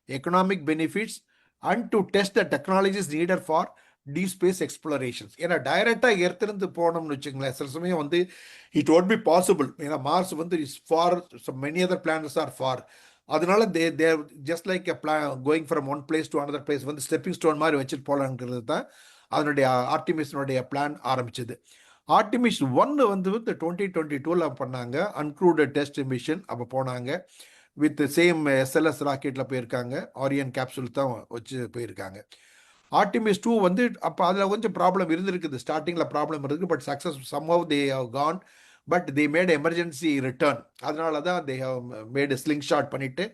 economic benefits and to test the technologies needed for deep space explorations. ஏன்னா டைரக்டாக எர்த்திருந்து போனோம்னு வச்சுங்களேன், சில சமயம் வந்து இட் ஒன்ட் பி பாசிபிள். ஏன்னா மார்ஸ் வந்து is far, many other planets are far. அதனால தேர் just like a plan going from one place to another place வந்து ஸ்டெப்பிங் ஸ்டோன் மாதிரி வச்சுட்டு போகலாங்கிறது தான் அதனுடைய ஆர்டிமிஸினுடைய பிளான் ஆரம்பிச்சது. ஆர்டிமிஸ் 1 வந்து 2022 பண்ணாங்க, அன்க்ரூடட் டெஸ்ட் மிஷன். அப்போ போனாங்க வித் சேம் SLS ராக்கெட்டில் போயிருக்காங்க, ஆரியன் கேப்சூல் தான் வச்சு போயிருக்காங்க. ஆர்டிமிஸ் 2 வந்து அப்போ அதில் கொஞ்சம் ப்ராப்ளம் இருந்திருக்குது, ஸ்டார்டிங்கில் ப்ராப்ளம் இருக்குது, but success somehow they have gone, but they made emergency return. அதனால தான் they have made sling shot பண்ணிவிட்டு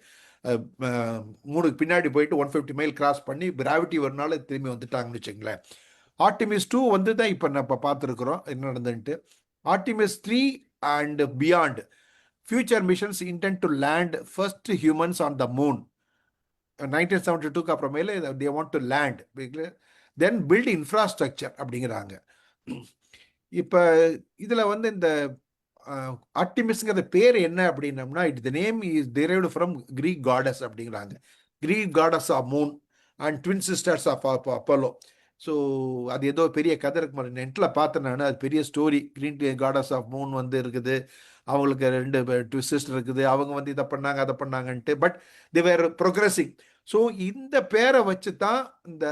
மூணுக்கு பின்னாடி போயிட்டு 150 மைல் கிராஸ் பண்ணி கிராவிட்டி வரனால திரும்பி வந்துட்டாங்கன்னு வச்சுங்களேன். ஆர்டிமிஸ் 2 வந்து தான் இப்போ நம்ம பார்த்துருக்குறோம் என்ன நடந்துன்ட்டு. Artemis 3 and beyond future missions intend to land first humans on the moon. 1972க்கு அப்புறமேல they want to land, then build infrastructure அப்படிங்கிறாங்க. இப்போ இதில் வந்து இந்த ஆர்டிமிஸ்ங்கிற பேர் என்ன அப்படின்னம்னா, it the name is derived from Greek goddess அப்படிங்கிறாங்க. Greek goddess of moon and twin sisters of Apollo. So அது ஏதோ பெரிய கதை இருக்கு மாதிரி நெட்டில் பார்த்தேன் நான், அது பெரிய story. Greek goddess of moon வந்து இருக்குது, அவங்களுக்கு 2 சிஸ்டர் இருக்குது, அவங்க வந்து இதை பண்ணாங்க அதை பண்ணாங்கன்ட்டு, பட் தே வேர் ப்ரோக்ரெசிங். ஸோ இந்த பேரை வச்சு தான் இந்த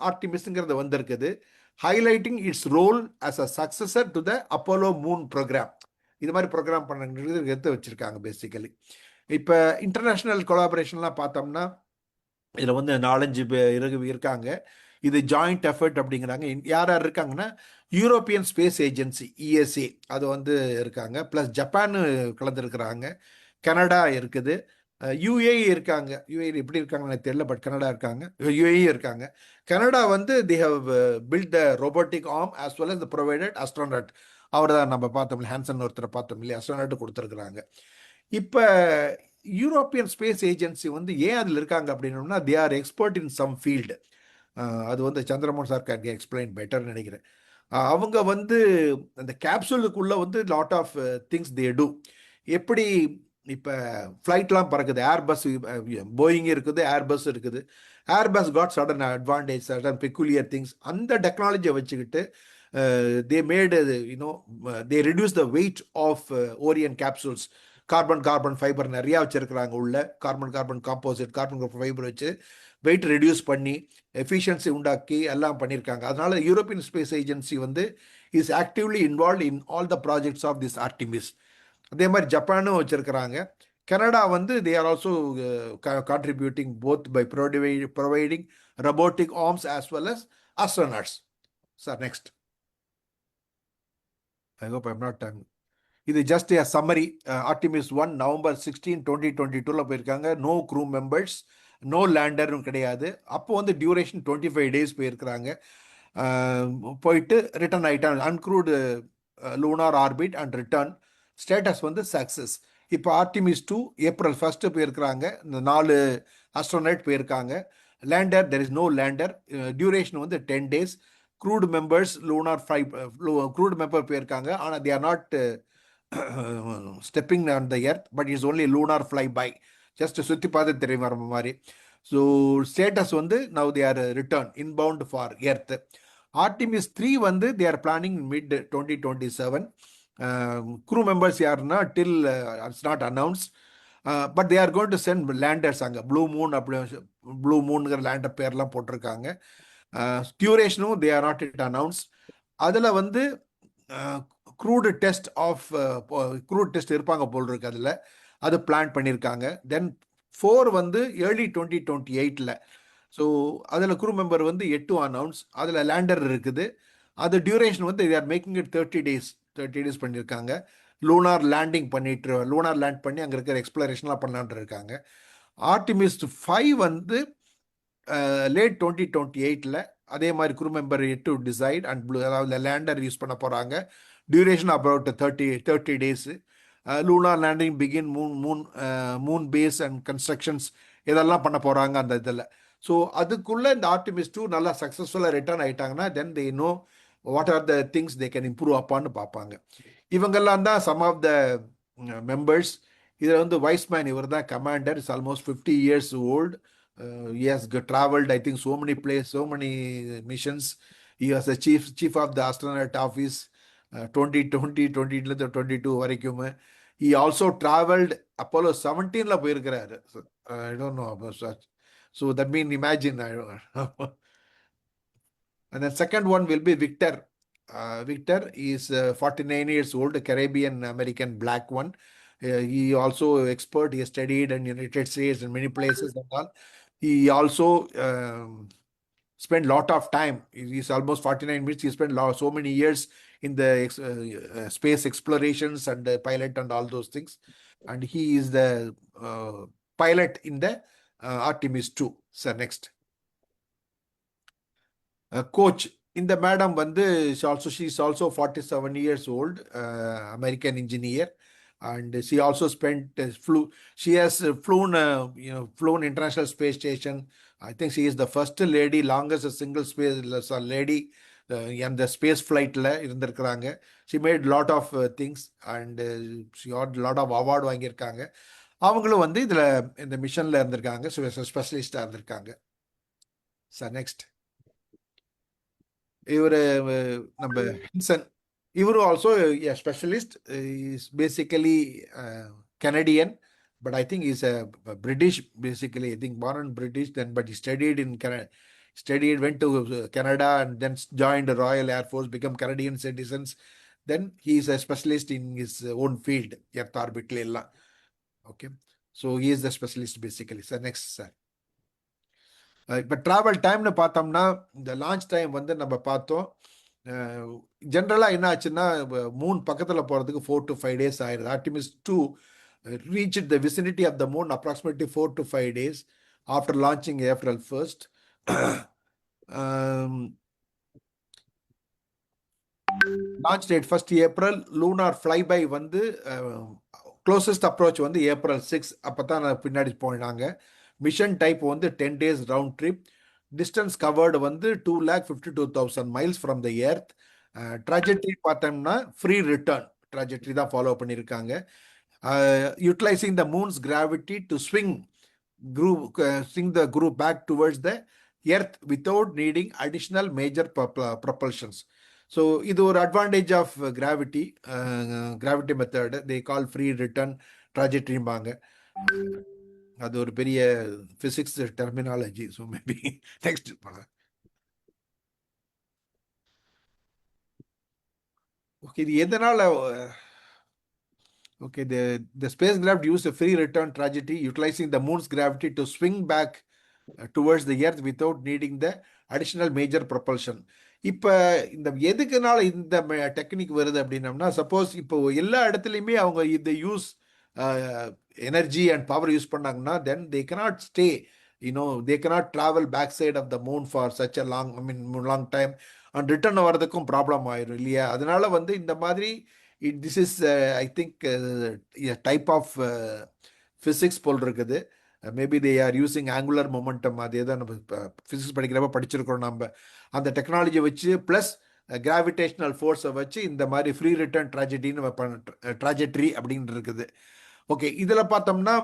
ஆர்டிமிஸ்ங்கிறது வந்திருக்குது, highlighting its role as a successor to the Apollo moon program. இது மாதிரி ப்ரோக்ராம் பண்ணுறது எடுத்து வச்சுருக்காங்க பேசிக்கலி. இப்போ இன்டர்நேஷ்னல் கொலாபரேஷன்லாம் பார்த்தோம்னா இதில் வந்து 4-5 பேர் இருக்காங்க. இது ஜாயிண்ட் எஃபர்ட் அப்படிங்கிறாங்க. யார் யார் இருக்காங்கன்னா, யூரோப்பியன் ஸ்பேஸ் ஏஜென்சி ESA அது வந்து இருக்காங்க, ப்ளஸ் ஜப்பான் கலந்துருக்கிறாங்க, கனடா இருக்குது, UAE இருக்காங்க. UAE எப்படி இருக்காங்கன்னு எனக்கு தெரியல, பட் கனடா இருக்காங்க, UAE இருக்காங்க. கனடா வந்து they have built the robotic arm as well as the provided astronaut. அவர் தான் நம்ம பார்த்தோம், ஹான்சன் ஒருத்தரை பார்த்தோம் இல்லையா, அஸ்ட்ரோனட் கொடுத்துருக்குறாங்க. இப்போ யூரோப்பியன் ஸ்பேஸ் ஏஜென்சி வந்து ஏன் அதில் இருக்காங்க அப்படின்னோம்னா, they are expert in some field. அது வந்து சந்திரமோகன் சார் கேன் எக்ஸ்பிளைன் பெட்டர்னு நினைக்கிறேன். அவங்க வந்து அந்த கேப்சூலுக்குள்ளே வந்து lot of things they do. எப்படி இப்போ ஃப்ளைட்லாம் பறக்குது, ஏர்பஸ், போயிங் இருக்குது, ஏர்பஸ் இருக்குது. Airbus got sudden advantage, sudden peculiar things. அந்த டெக்னாலஜியை வச்சுக்கிட்டு they made they reduce the weight of Orion capsules. Carbon fibre நிறையா வச்சுருக்கிறாங்க உள்ள, கார்பன் காம்போசிட், கார்பன் ஃபைபர் வச்சு வெயிட் ரெடியூஸ் பண்ணி எஃபிஷியன்சி உண்டாக்கி எல்லாம் பண்ணியிருக்காங்க. அதனால யூரோப்பியன் ஸ்பேஸ் ஏஜென்சி வந்து is actively involve in all the projects of this Artemis. அதே மாதிரி ஜப்பானும் வச்சுருக்கிறாங்க. கனடா வந்து they are also contributing both by providing robotic arms as well as astronauts. Sir, next. I hope I'm not done. இது just a summary. Artemis 1 November 16, 2022 போயிருக்காங்க. No crew members, no லேண்டரும் கிடையாது. அப்போ வந்து டியூரேஷன் 25 days போயிருக்கிறாங்க. போயிட்டு return ஆகிட்டாங்க. Uncrewed lunar orbit and return. Status வந்து success. இப்போ ஆர்டிமிஸ் 2 April 1 போயிருக்கிறாங்க. இந்த 4 அஸ்ட்ரோனைட் போயிருக்காங்க. Lander, there is no lander. Duration வந்து 10 days. Crewed members lunar fly, crewed member போயிருக்காங்க. ஆனால் they are not stepping on the earth, but it's only lunar flyby. Just சுற்றி பார்த்து தெரியும் வர மாதிரி. ஸோ ஸ்டேட்டஸ் வந்து now they are return inbound for earth. Artemis 3 வந்து they are planning mid 2027. crew members யாருன்னா till it's not announced, but they are going to send landers அங்கே. Blue Moon அப்படி ப்ளூ மூணுங்கிற லேண்டர் பேர்லாம் போட்டிருக்காங்க. டியூரேஷனும் they are not yet announced. அதில் வந்து crewed test of crewed test இருப்பாங்க போல் இருக்கு, அதில் அது பிளான் பண்ணியிருக்காங்க. தென் 4 வந்து ஏர்லி 2028. ஸோ அதில் க்ரூ மெம்பர் வந்து 8 அனௌன்ஸ். அதில் லேண்டர் இருக்குது. அது டியூரேஷன் வந்து they are making it 30 days பண்ணியிருக்காங்க. லூனார் லேண்டிங் பண்ணிட்டு, லூனார் லேண்ட் பண்ணி அங்கே இருக்கிற எக்ஸ்ப்ளரேஷன்லாம் பண்ணலான்ட்டு இருக்காங்க. ஆர்டிமிஸ் 5 வந்து லேட் 2028. அதே மாதிரி க்ரூ மெம்பர் 8 டிசைட் அண்ட் அதாவது லேண்டர் யூஸ் பண்ண போகிறாங்க. Duration about 30 days. Lunar landing begin, moon base and constructions இதெல்லாம் பண்ண போகிறாங்க அந்த இதில். ஸோ அதுக்குள்ள இந்த ஆர்டிமிஸ் 2 நல்லா சக்ஸஸ்ஃபுல்லாக ரிட்டர்ன் ஆயிட்டாங்கன்னா then they know what are the things they can improve அப்பான்னு பார்ப்பாங்க. இவங்கெல்லாம் தான் சம் ஆஃப் த மெம்பர்ஸ். இதில் வந்து வைஸ்மேன் இவர் தான் commander. It's almost 50 years old. He has traveled, I think, so many places, so many missions. He was the chief of the astronaut office 2022 வரைக்கும். He also traveled Apollo 17ல போயிருக்கிறாரு. I don't know about such. So that means imagine. I don't know. And the second one will be Victor. Victor is 49 years old, a Caribbean American black one. He also expert. He studied in United States and many places and all. He also spent lot of time. He's almost 49 minutes. He spent so many years in the space explorations and pilot and all those things. And he is the pilot in the Artemis 2. So next. Coach in the madam வந்து she's also 47 years old, American engineer, and she also spent she has flown International Space Station. I think she is the first lady, longest single space lady and the space flight la irundirukkranga. She made lot of things and she got lot of award வாங்கியிருக்காங்க. அவங்களும் வந்து இதுல இந்த மிஷன்ல இருந்திருக்காங்க. ஸ்பெஷலிஸ்டா இருந்திருக்காங்க. So next. இவர் நம்ம ஹின்சன், இவரும் also specialist. Is basically Canadian, but I think he's a British basically. I think born in British then, but he studied in Canada. Went to Canada and then joined the Royal Air Force, become Canadian citizens. Then he is a specialist in his own field, Earth orbit ella. Okay, so he is the specialist basically. So next sir. இப்போ travel டைம்னு பார்த்தோம்னா இந்த launch time வந்து நம்ம பார்த்தோம். ஜென்ரலாக என்ன ஆச்சுன்னா மூன் பக்கத்தில் போகிறதுக்கு 4 to 5 days ஆயிடுது. Artemis 2 reached the vicinity of the moon approximately 4 to 5 days after launching April 1st. Launch date 1st April. Lunar flyby வந்து closest approach வந்து April 6. அப்போ தான் பின்னாடி போனாங்க. மிஷன் டைப் வந்து 10 days round trip. Distance covered வந்து 252,000 miles from the earth. Trajectory பார்த்தோம்னா free return trajectory தான் ஃபாலோ பண்ணியிருக்காங்க. Utilizing the moon's gravity to swing the group back towards the earth without needing additional major propulsions. So இது ஒரு advantage of gravity method. They call free return ட்ராஜெக்டரிம்பாங்க. அது ஒரு பெரிய physics terminology. So maybe next பண்ணலாம். Okay, இது எதனால? Okay, the spacecraft used a free return trajectory utilizing the moon's gravity to swing back towards the earth without needing the additional major propulsion. இப்போ இந்த எதுக்குனால இந்த டெக்னிக் வருது அப்படின்னம்னா, suppose இப்போ எல்லா இடத்துலையுமே அவங்க இதை use energy and power use பண்ணாங்கன்னா then they cannot stay, they cannot travel backside of the moon for such a long time and return வரதுக்கும் ப்ராப்ளம் ஆயிரும் இல்லையா? அதனால வந்து இந்த மாதிரி this is I think a type of physics போல் இருக்குது. Maybe they are using angular momentum. அதே தான் நம்ம ஃபிசிக்ஸ் படிக்கிறப்ப படிச்சிருக்கிறோம். நம்ம அந்த டெக்னாலஜியை வச்சு ப்ளஸ் கிராவிடேஷனல் ஃபோர்ஸை வச்சு இந்த மாதிரி ஃப்ரீ ரிட்டர்ன் ட்ராஜெக்டரி அப்படின்னு இருக்குது. ஓகே, இதில் பார்த்தோம்னா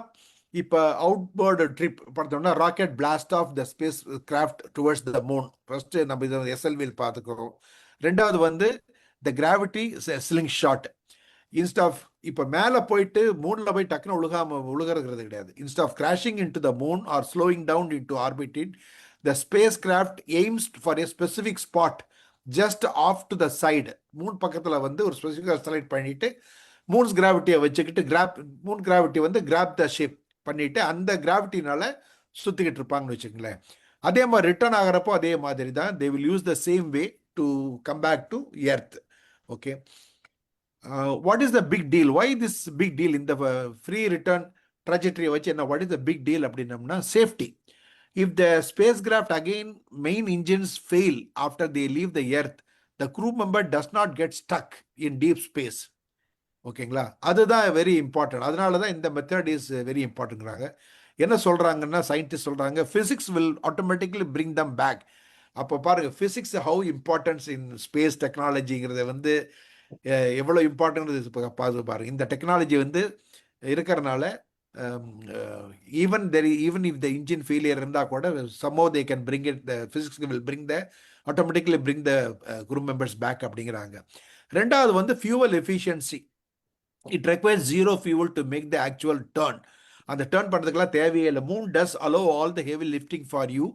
இப்போ அவுட்போர்டு ட்ரிப் பார்த்தோம்னா rocket blast off the spacecraft towards the moon. First நம்ம இதை எஸ்எல்வியில் பார்த்துக்கிறோம். ரெண்டாவது வந்து the gravity sling shot. Instead of இப்போ மேலே போயிட்டு மூணில் போய் டக்குன்னு உழுகிறது கிடையாது. Instead of crashing into the moon or slowing down into orbit, the spacecraft aims for a specific spot just off to the side. Moon பக்கத்தில் வந்து ஒரு ஸ்பெசிஃபிக் செலக்ட் பண்ணிட்டு மூன்ஸ் கிராவிட்டியை வச்சுக்கிட்டு மூன் கிராவிட்டி வந்து grab the shape பண்ணிட்டு அந்த கிராவிட்டினால சுற்றிக்கிட்டு இருப்பாங்கன்னு வச்சுக்கங்களேன். அதே மாதிரி ரிட்டர்ன் ஆகிறப்போ அதே மாதிரி தான். They will use the same way to come back to earth. Okay, what is the big deal? Why this big deal in the free return trajectory? What is the big deal? Safety. If the spacecraft again main engines fail after they leave the earth, the crew member does not get stuck in deep space. Okay, that's very important. That's the method is very important. என்ன சொல்றாங்கன்னா scientist சொல்றாங்க physics will automatically bring them back. அப்போ பாருங்க physics how importance in space டெக்னாலஜிங்கிறத வந்து எவ்வளோ important பாருங்க. இந்த டெக்னாலஜி வந்து இருக்கிறனால even if the engine failure இருந்தால் கூட somehow they can bring it, the physics will bring the automatically bring the crew members back அப்படிங்கிறாங்க. ரெண்டாவது வந்து fuel efficiency. It requires zero fuel to make the actual turn. அந்த turn பண்ணுறதுக்கெல்லாம் தேவையே இல்லை. Moon does allow all the heavy lifting for you.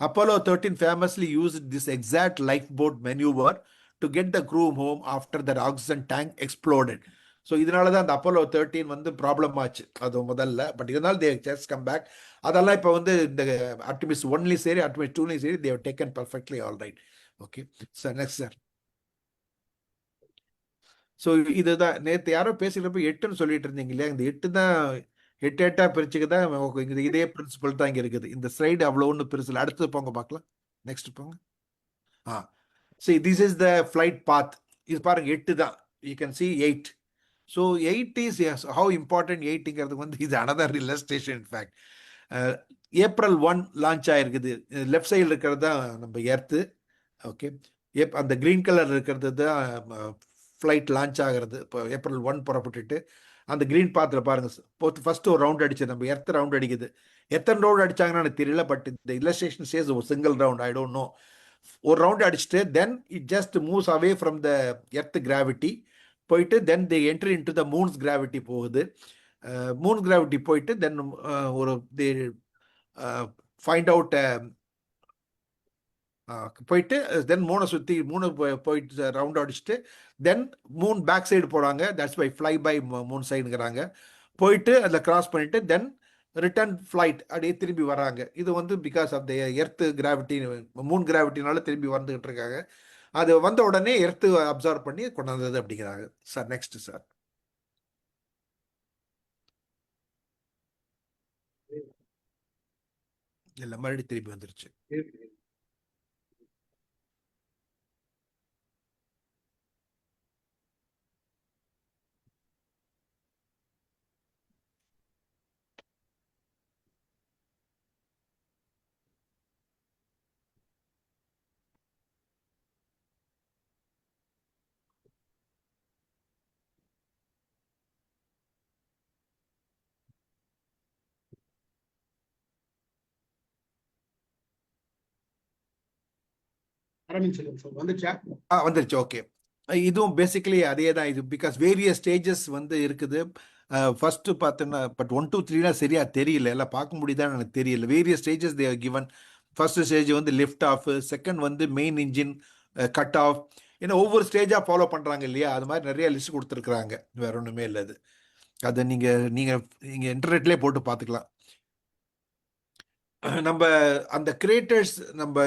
Apollo 13 famously used this exact lifeboat maneuver to get the crew home after the oxygen tank exploded. So இதனால தான் அந்த Apollo 13 வந்து problem ஆச்சு அது முதல்ல. பட் இதனால தே ஜஸ்ட் கம் பேக். அதெல்லாம் இப்போ வந்து இந்த ஆர்டிமிஸ் 1லையும் சரி ஆர்டிமிஸ் 2லையும் சரி they've taken perfectly all right. Okay sir, next sir. So இதுதான் நேற்று யாரோ பேசிக்கிறப்ப 8ன்னு சொல்லிட்டு இருந்தீங்க இல்லையா? இந்த 8 தான் 8 பிரிச்சுக்கு தான் இதே பிரின்சிபல் தான் இங்கே இருக்குது. இந்த ஸ்லைடு அவ்வளோ ஒன்றும் பெருசில். அடுத்து போங்க பார்க்கலாம். நெக்ஸ்ட் போங்க. See, this is the flight path. இது பாருங்க 8 தான். You can see 8. So 8 is, yes, how important 8ங்கிறது வந்து இது another illustration in fact. April 1 launch ஆயிருக்குது. லெஃப்ட் சைடில் இருக்கிறது தான் நம்ம எர்த்து. ஓகே, அந்த கிரீன் கலர் இருக்கிறது தான் ஃப்ளைட் லான்ச் ஆகிறது. இப்போ April 1 புறப்பட்டுட்டு அந்த கிரீன் பாத்தில் பாருங்க. ஃபர்ஸ்ட் ஒரு ரவுண்ட் அடிச்சு நம்ம எர்த்து ரவுண்ட் அடிக்குது. எத்தனை ரவுண்ட் அடிச்சாங்கன்னு எனக்கு தெரியல. பட் இந்த இல்லஸ்ட்ரேஷன் சேஸ் ஒரு single round, I don't know. ஒரு ரவுண்ட் அடிச்சுட்டு then it just moves away from the earth gravity போயிட்டு then they entry into the moon's gravity போகுது. மூன் கிராவிட்டி போயிட்டு தென் ஒரு தே ஃபைண்ட் அவுட் போயிட்டு தென் மூணை சுற்றி போயிட்டு ரவுண்ட் அடிச்சுட்டு தென் மூன் பேக் சைடு போகிறாங்க. That's by flyby moon சைடுங்கிறாங்க. போயிட்டு அதில் கிராஸ் பண்ணிட்டு தென் ரிட்டர்ன் ஃப்ளைட் அப்படியே திரும்பி வராங்க. இது வந்து because of the earth gravity, moon கிராவிட்டினால திரும்பி வந்துகிட்டு இருக்காங்க. அது வந்த உடனே எர்த்து அப்சர்வ் பண்ணி கொண்டு வந்தது அப்படிங்கிறாங்க. Sir next sir. இல்லை மறுபடியும் திரும்பி வந்துருச்சு.
வந்துச்சா?
வந்துருச்சு. ஓகே, இதுவும் பேசிக்கலி அதே தான். இது பிகாஸ் வேரியஸ் ஸ்டேஜஸ் வந்து இருக்குது. ஃபர்ஸ்ட் பார்த்தோன்னா பட் 1 2 3 சரியா தெரியல, எல்லாம் பார்க்க முடியுதான்னு எனக்கு தெரியல. வேரியஸ் ஸ்டேஜஸ் தே கிவன். ஃபர்ஸ்ட் ஸ்டேஜ் வந்து லிஃப்ட் ஆஃப், செகண்ட் வந்து மெயின் இன்ஜின் கட் ஆஃப். ஏன்னா ஒவ்வொரு ஸ்டேஜாக ஃபாலோ பண்ணுறாங்க இல்லையா? அது மாதிரி நிறைய லிஸ்ட் கொடுத்துருக்குறாங்க. வேற ஒன்றுமே இல்லை. அது அதை நீங்கள் இன்டர்நெட்லேயே போட்டு பார்த்துக்கலாம். நம்ம அந்த கிரியேட்டர்ஸ் நம்ம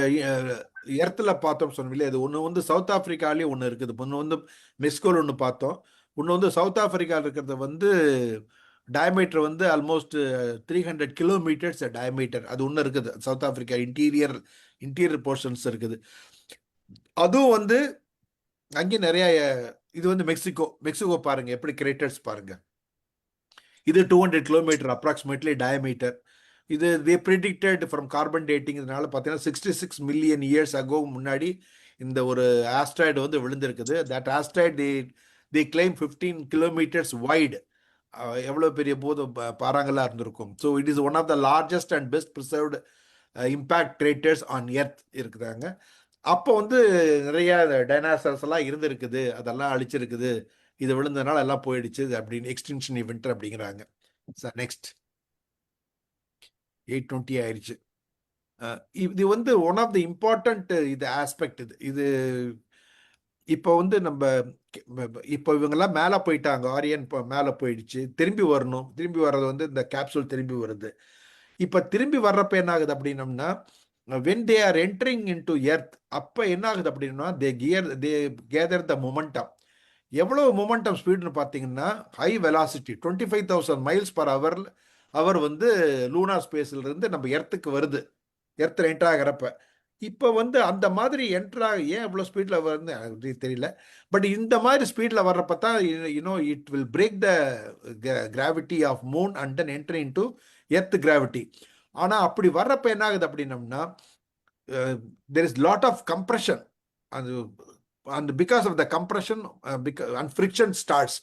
எர்த்தில் பார்த்தோம் சொன்னோம் இல்லையா? அது ஒன்று வந்து சவுத் ஆஃப்ரிக்காலேயே ஒன்று இருக்குது. ஒன்று வந்து மெக்சிகோவில் ஒன்று பார்த்தோம். ஒன்று வந்து சவுத் ஆஃப்ரிக்காவில் இருக்கிறது வந்து டயமீட்டர் வந்து ஆல்மோஸ்ட் 300 கிலோமீட்டர்ஸ் டயமீட்டர். அது ஒன்று இருக்குது. சவுத் ஆஃப்ரிக்கா இன்டீரியர் போர்ஷன்ஸ் இருக்குது. அதுவும் வந்து அங்கேயும் நிறைய. இது வந்து மெக்சிகோ பாருங்க எப்படி கிரியேட்டர்ஸ் பாருங்க. இது 200 கிலோமீட்டர் அப்ராக்சிமேட்லி டயமீட்டர். இது தே ப்ரிடிக்டட் ஃப்ரம் கார்பன் டேட்டிங். இதனால பார்த்தீங்கன்னா 66 மில்லியன் இயர்ஸ் அகோ முன்னாடி இந்த ஒரு ஆஸ்ட்ராய்டு வந்து விழுந்திருக்குது. That asteroid they claim 15 kilometres wide. எவ்வளோ பெரிய போதும் பாறாங்களாக இருந்திருக்கும். So it is one of the largest and best preserved impact craters on earth இருக்குறாங்க. அப்போ வந்து நிறைய டைனாசர்ஸ் எல்லாம் இருந்திருக்குது, அதெல்லாம் அழிச்சிருக்குது. இது விழுந்ததுனால எல்லாம் போயிடுச்சு அப்படின்னு எக்ஸ்டென்ஷன் இவெண்ட் அப்படிங்கிறாங்க. சார் நெக்ஸ்ட் 8:20 ஆயிடுச்சு. இது வந்து ஒன் ஆஃப் த இம்பார்ட்டன்ட் இது ஆஸ்பெக்ட். இது இப்போ வந்து நம்ம இப்போ இவங்கெல்லாம் மேலே போயிட்டாங்க. ஆரியன் இப்போ மேலே போயிடுச்சு. திரும்பி வரணும். திரும்பி வர்றது வந்து இந்த கேப்சூல் திரும்பி வருது. இப்போ திரும்பி வர்றப்ப என்ன ஆகுது அப்படின்னம்னா when they are entering into earth அப்போ என்ன ஆகுது அப்படின்னா they gather the momentum. எவ்வளோ மொமெண்டம் ஸ்பீடுன்னு பார்த்தீங்கன்னா high velocity 25,000 miles per hour வந்து லூனார் ஸ்பேஸ்ல இருந்து நம்ம எர்த்துக்கு வருது. எர்த்தில் என்ட்ரு ஆகிறப்ப இப்போ வந்து அந்த மாதிரி ஏன் இவ்வளோ ஸ்பீடில் வருது எனக்கு தெரியல. பட் இந்த மாதிரி ஸ்பீடில் வர்றப்ப தான் you know it will break the gravity of moon and then entry into earth gravity. ஆனால் அப்படி வர்றப்ப என்ன ஆகுது அப்படின்னம்னா there is lot of compression and because of the compression and friction starts.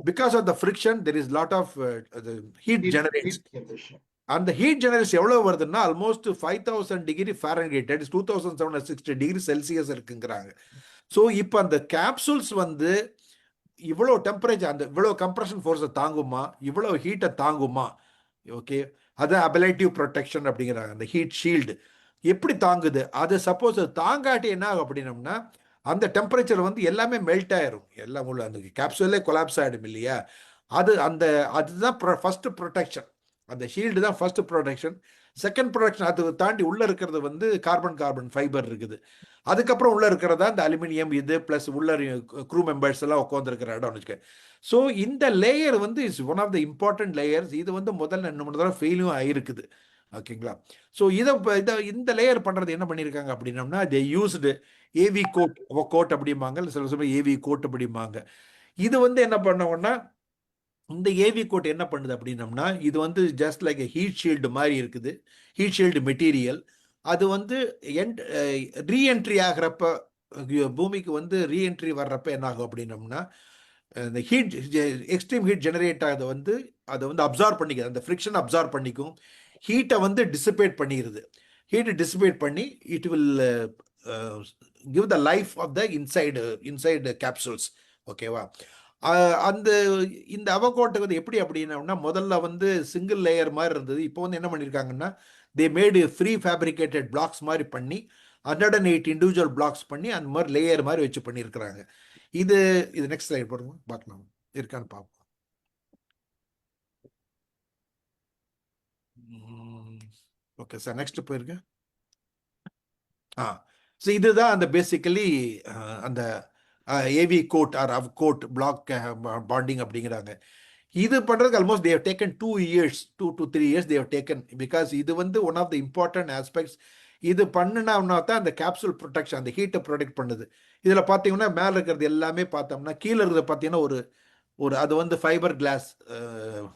Because of the friction there is lot of the heat generates. And the heat generates எவ்வளவு வருதுன்னா almost 5000 degree Fahrenheit, that is 2760 degree Celsius இருக்குங்கிறாங்க. So இப்போ அந்த capsules வந்து இவ்வளோ temperature, அந்த இவ்வளோ compression ஃபோர்ஸை தாங்குமா, இவ்வளோ ஹீட்டை தாங்குமா? ஓகே, அது அபிலேட்டிவ் ப்ரொடெக்ஷன் அப்படிங்கிறாங்க. அந்த ஹீட் ஷீல்டு எப்படி தாங்குது? அது சப்போஸ் தாங்காட்டி என்ன ஆகும் அப்படின்னம்னா அந்த டெம்பரேச்சர் வந்து எல்லாமே மெல்ட் ஆயிரும், எல்லாம் உள்ள அந்த கேப்சூலே கொலாப்ஸ் ஆகிடும் இல்லையா? அதுதான் ஃபர்ஸ்ட் ப்ரொடெக்ஷன். அந்த ஷீல்டு தான் ஃபர்ஸ்ட் ப்ரொடெக்ஷன். செகண்ட் ப்ரொடெக்ஷன் அது தாண்டி உள்ள இருக்கிறது வந்து கார்பன் ஃபைபர் இருக்குது. அதுக்கப்புறம் உள்ள இருக்கிறதா இந்த அலுமினியம் இது பிளஸ் உள்ள க்ரூ மெம்பர்ஸ் எல்லாம் உட்காந்துருக்கிற இடம்னு வச்சுக்க. ஸோ இந்த லேயர் வந்து is one of the important layers. இது வந்து முதல்ல 2-3 தடவை ஃபெயிலும் ஆயிருக்குது. ஓகேங்களா? ஸோ இந்த லேயர் பண்ணுறது என்ன பண்ணியிருக்காங்க அப்படின்னம்னா தே யூஸ்டு ஏவி கோட் அப்படிம்பாங்க, சில சமயம் ஏவி கோட் அப்படிம்பாங்க. இது வந்து என்ன பண்ணோம்னா இந்த ஏவி கோட் என்ன பண்ணுது அப்படின்னம்னா இது வந்து ஜஸ்ட் லைக் ஹீட் ஷீல்டு மாதிரி இருக்குது, ஹீட் ஷீல்டு மெட்டீரியல். அது வந்து ரீஎன்ட்ரி ஆகிறப்ப பூமிக்கு வந்து ரீஎன்ட்ரி வர்றப்ப என்ன ஆகும் அப்படின்னம்னா இந்த ஹீட் எக்ஸ்ட்ரீம் ஹீட் ஜெனரேட் ஆகுது வந்து அதை வந்து அப்சார்ப் பண்ணிக்குது, அந்த ஃப்ரிக்ஷன் அப்சார்ப் பண்ணிக்கும், ஹீட்டை வந்து டிசிபேட் பண்ணிடுது. ஹீட்டை டிசிபேட் பண்ணி it will give the life of the inside capsules. ஓகேவா? இந்த அவகோட்டை வந்து எப்படி அப்படின்னா முதல்ல வந்து சிங்கிள் லேயர் மாதிரி இருந்தது. இப்போ வந்து என்ன பண்ணியிருக்காங்கன்னா தே மேடு ஃப்ரீ ஃபேப்ரிகேட்டட் பிளாக்ஸ் மாதிரி பண்ணி 108 இண்டிவிஜுவல் பிளாக்ஸ் பண்ணி அந்த மாதிரி லேயர் மாதிரி வச்சு பண்ணியிருக்கிறாங்க. இது நெக்ஸ்ட் ஸ்லைட் போடுங்க, பார்க்கலாம் இருக்கான்னு பார்ப்போம். ஓகே சார், நெக்ஸ்ட் போயிருங்க. ஸோ இதுதான் அந்த பேசிக்கலி அந்த Avcoat or Avcoat block bonding அப்படிங்கிறாங்க. இது பண்ணுறதுக்கு almost they've taken 2 to 3 years they've taken. Because இது வந்து one of the important aspects. இது பண்ணினா தான் அந்த கேப்சூல் ப்ரொடெக்ஷன், அந்த ஹீட்டை ப்ரொடெக்ட் பண்ணுது. இதில் பார்த்தீங்கன்னா மேலே இருக்கிறது எல்லாமே பார்த்தோம்னா கீழே இருக்கிறது பார்த்தீங்கன்னா ஒரு அது வந்து ஃபைபர் கிளாஸ்,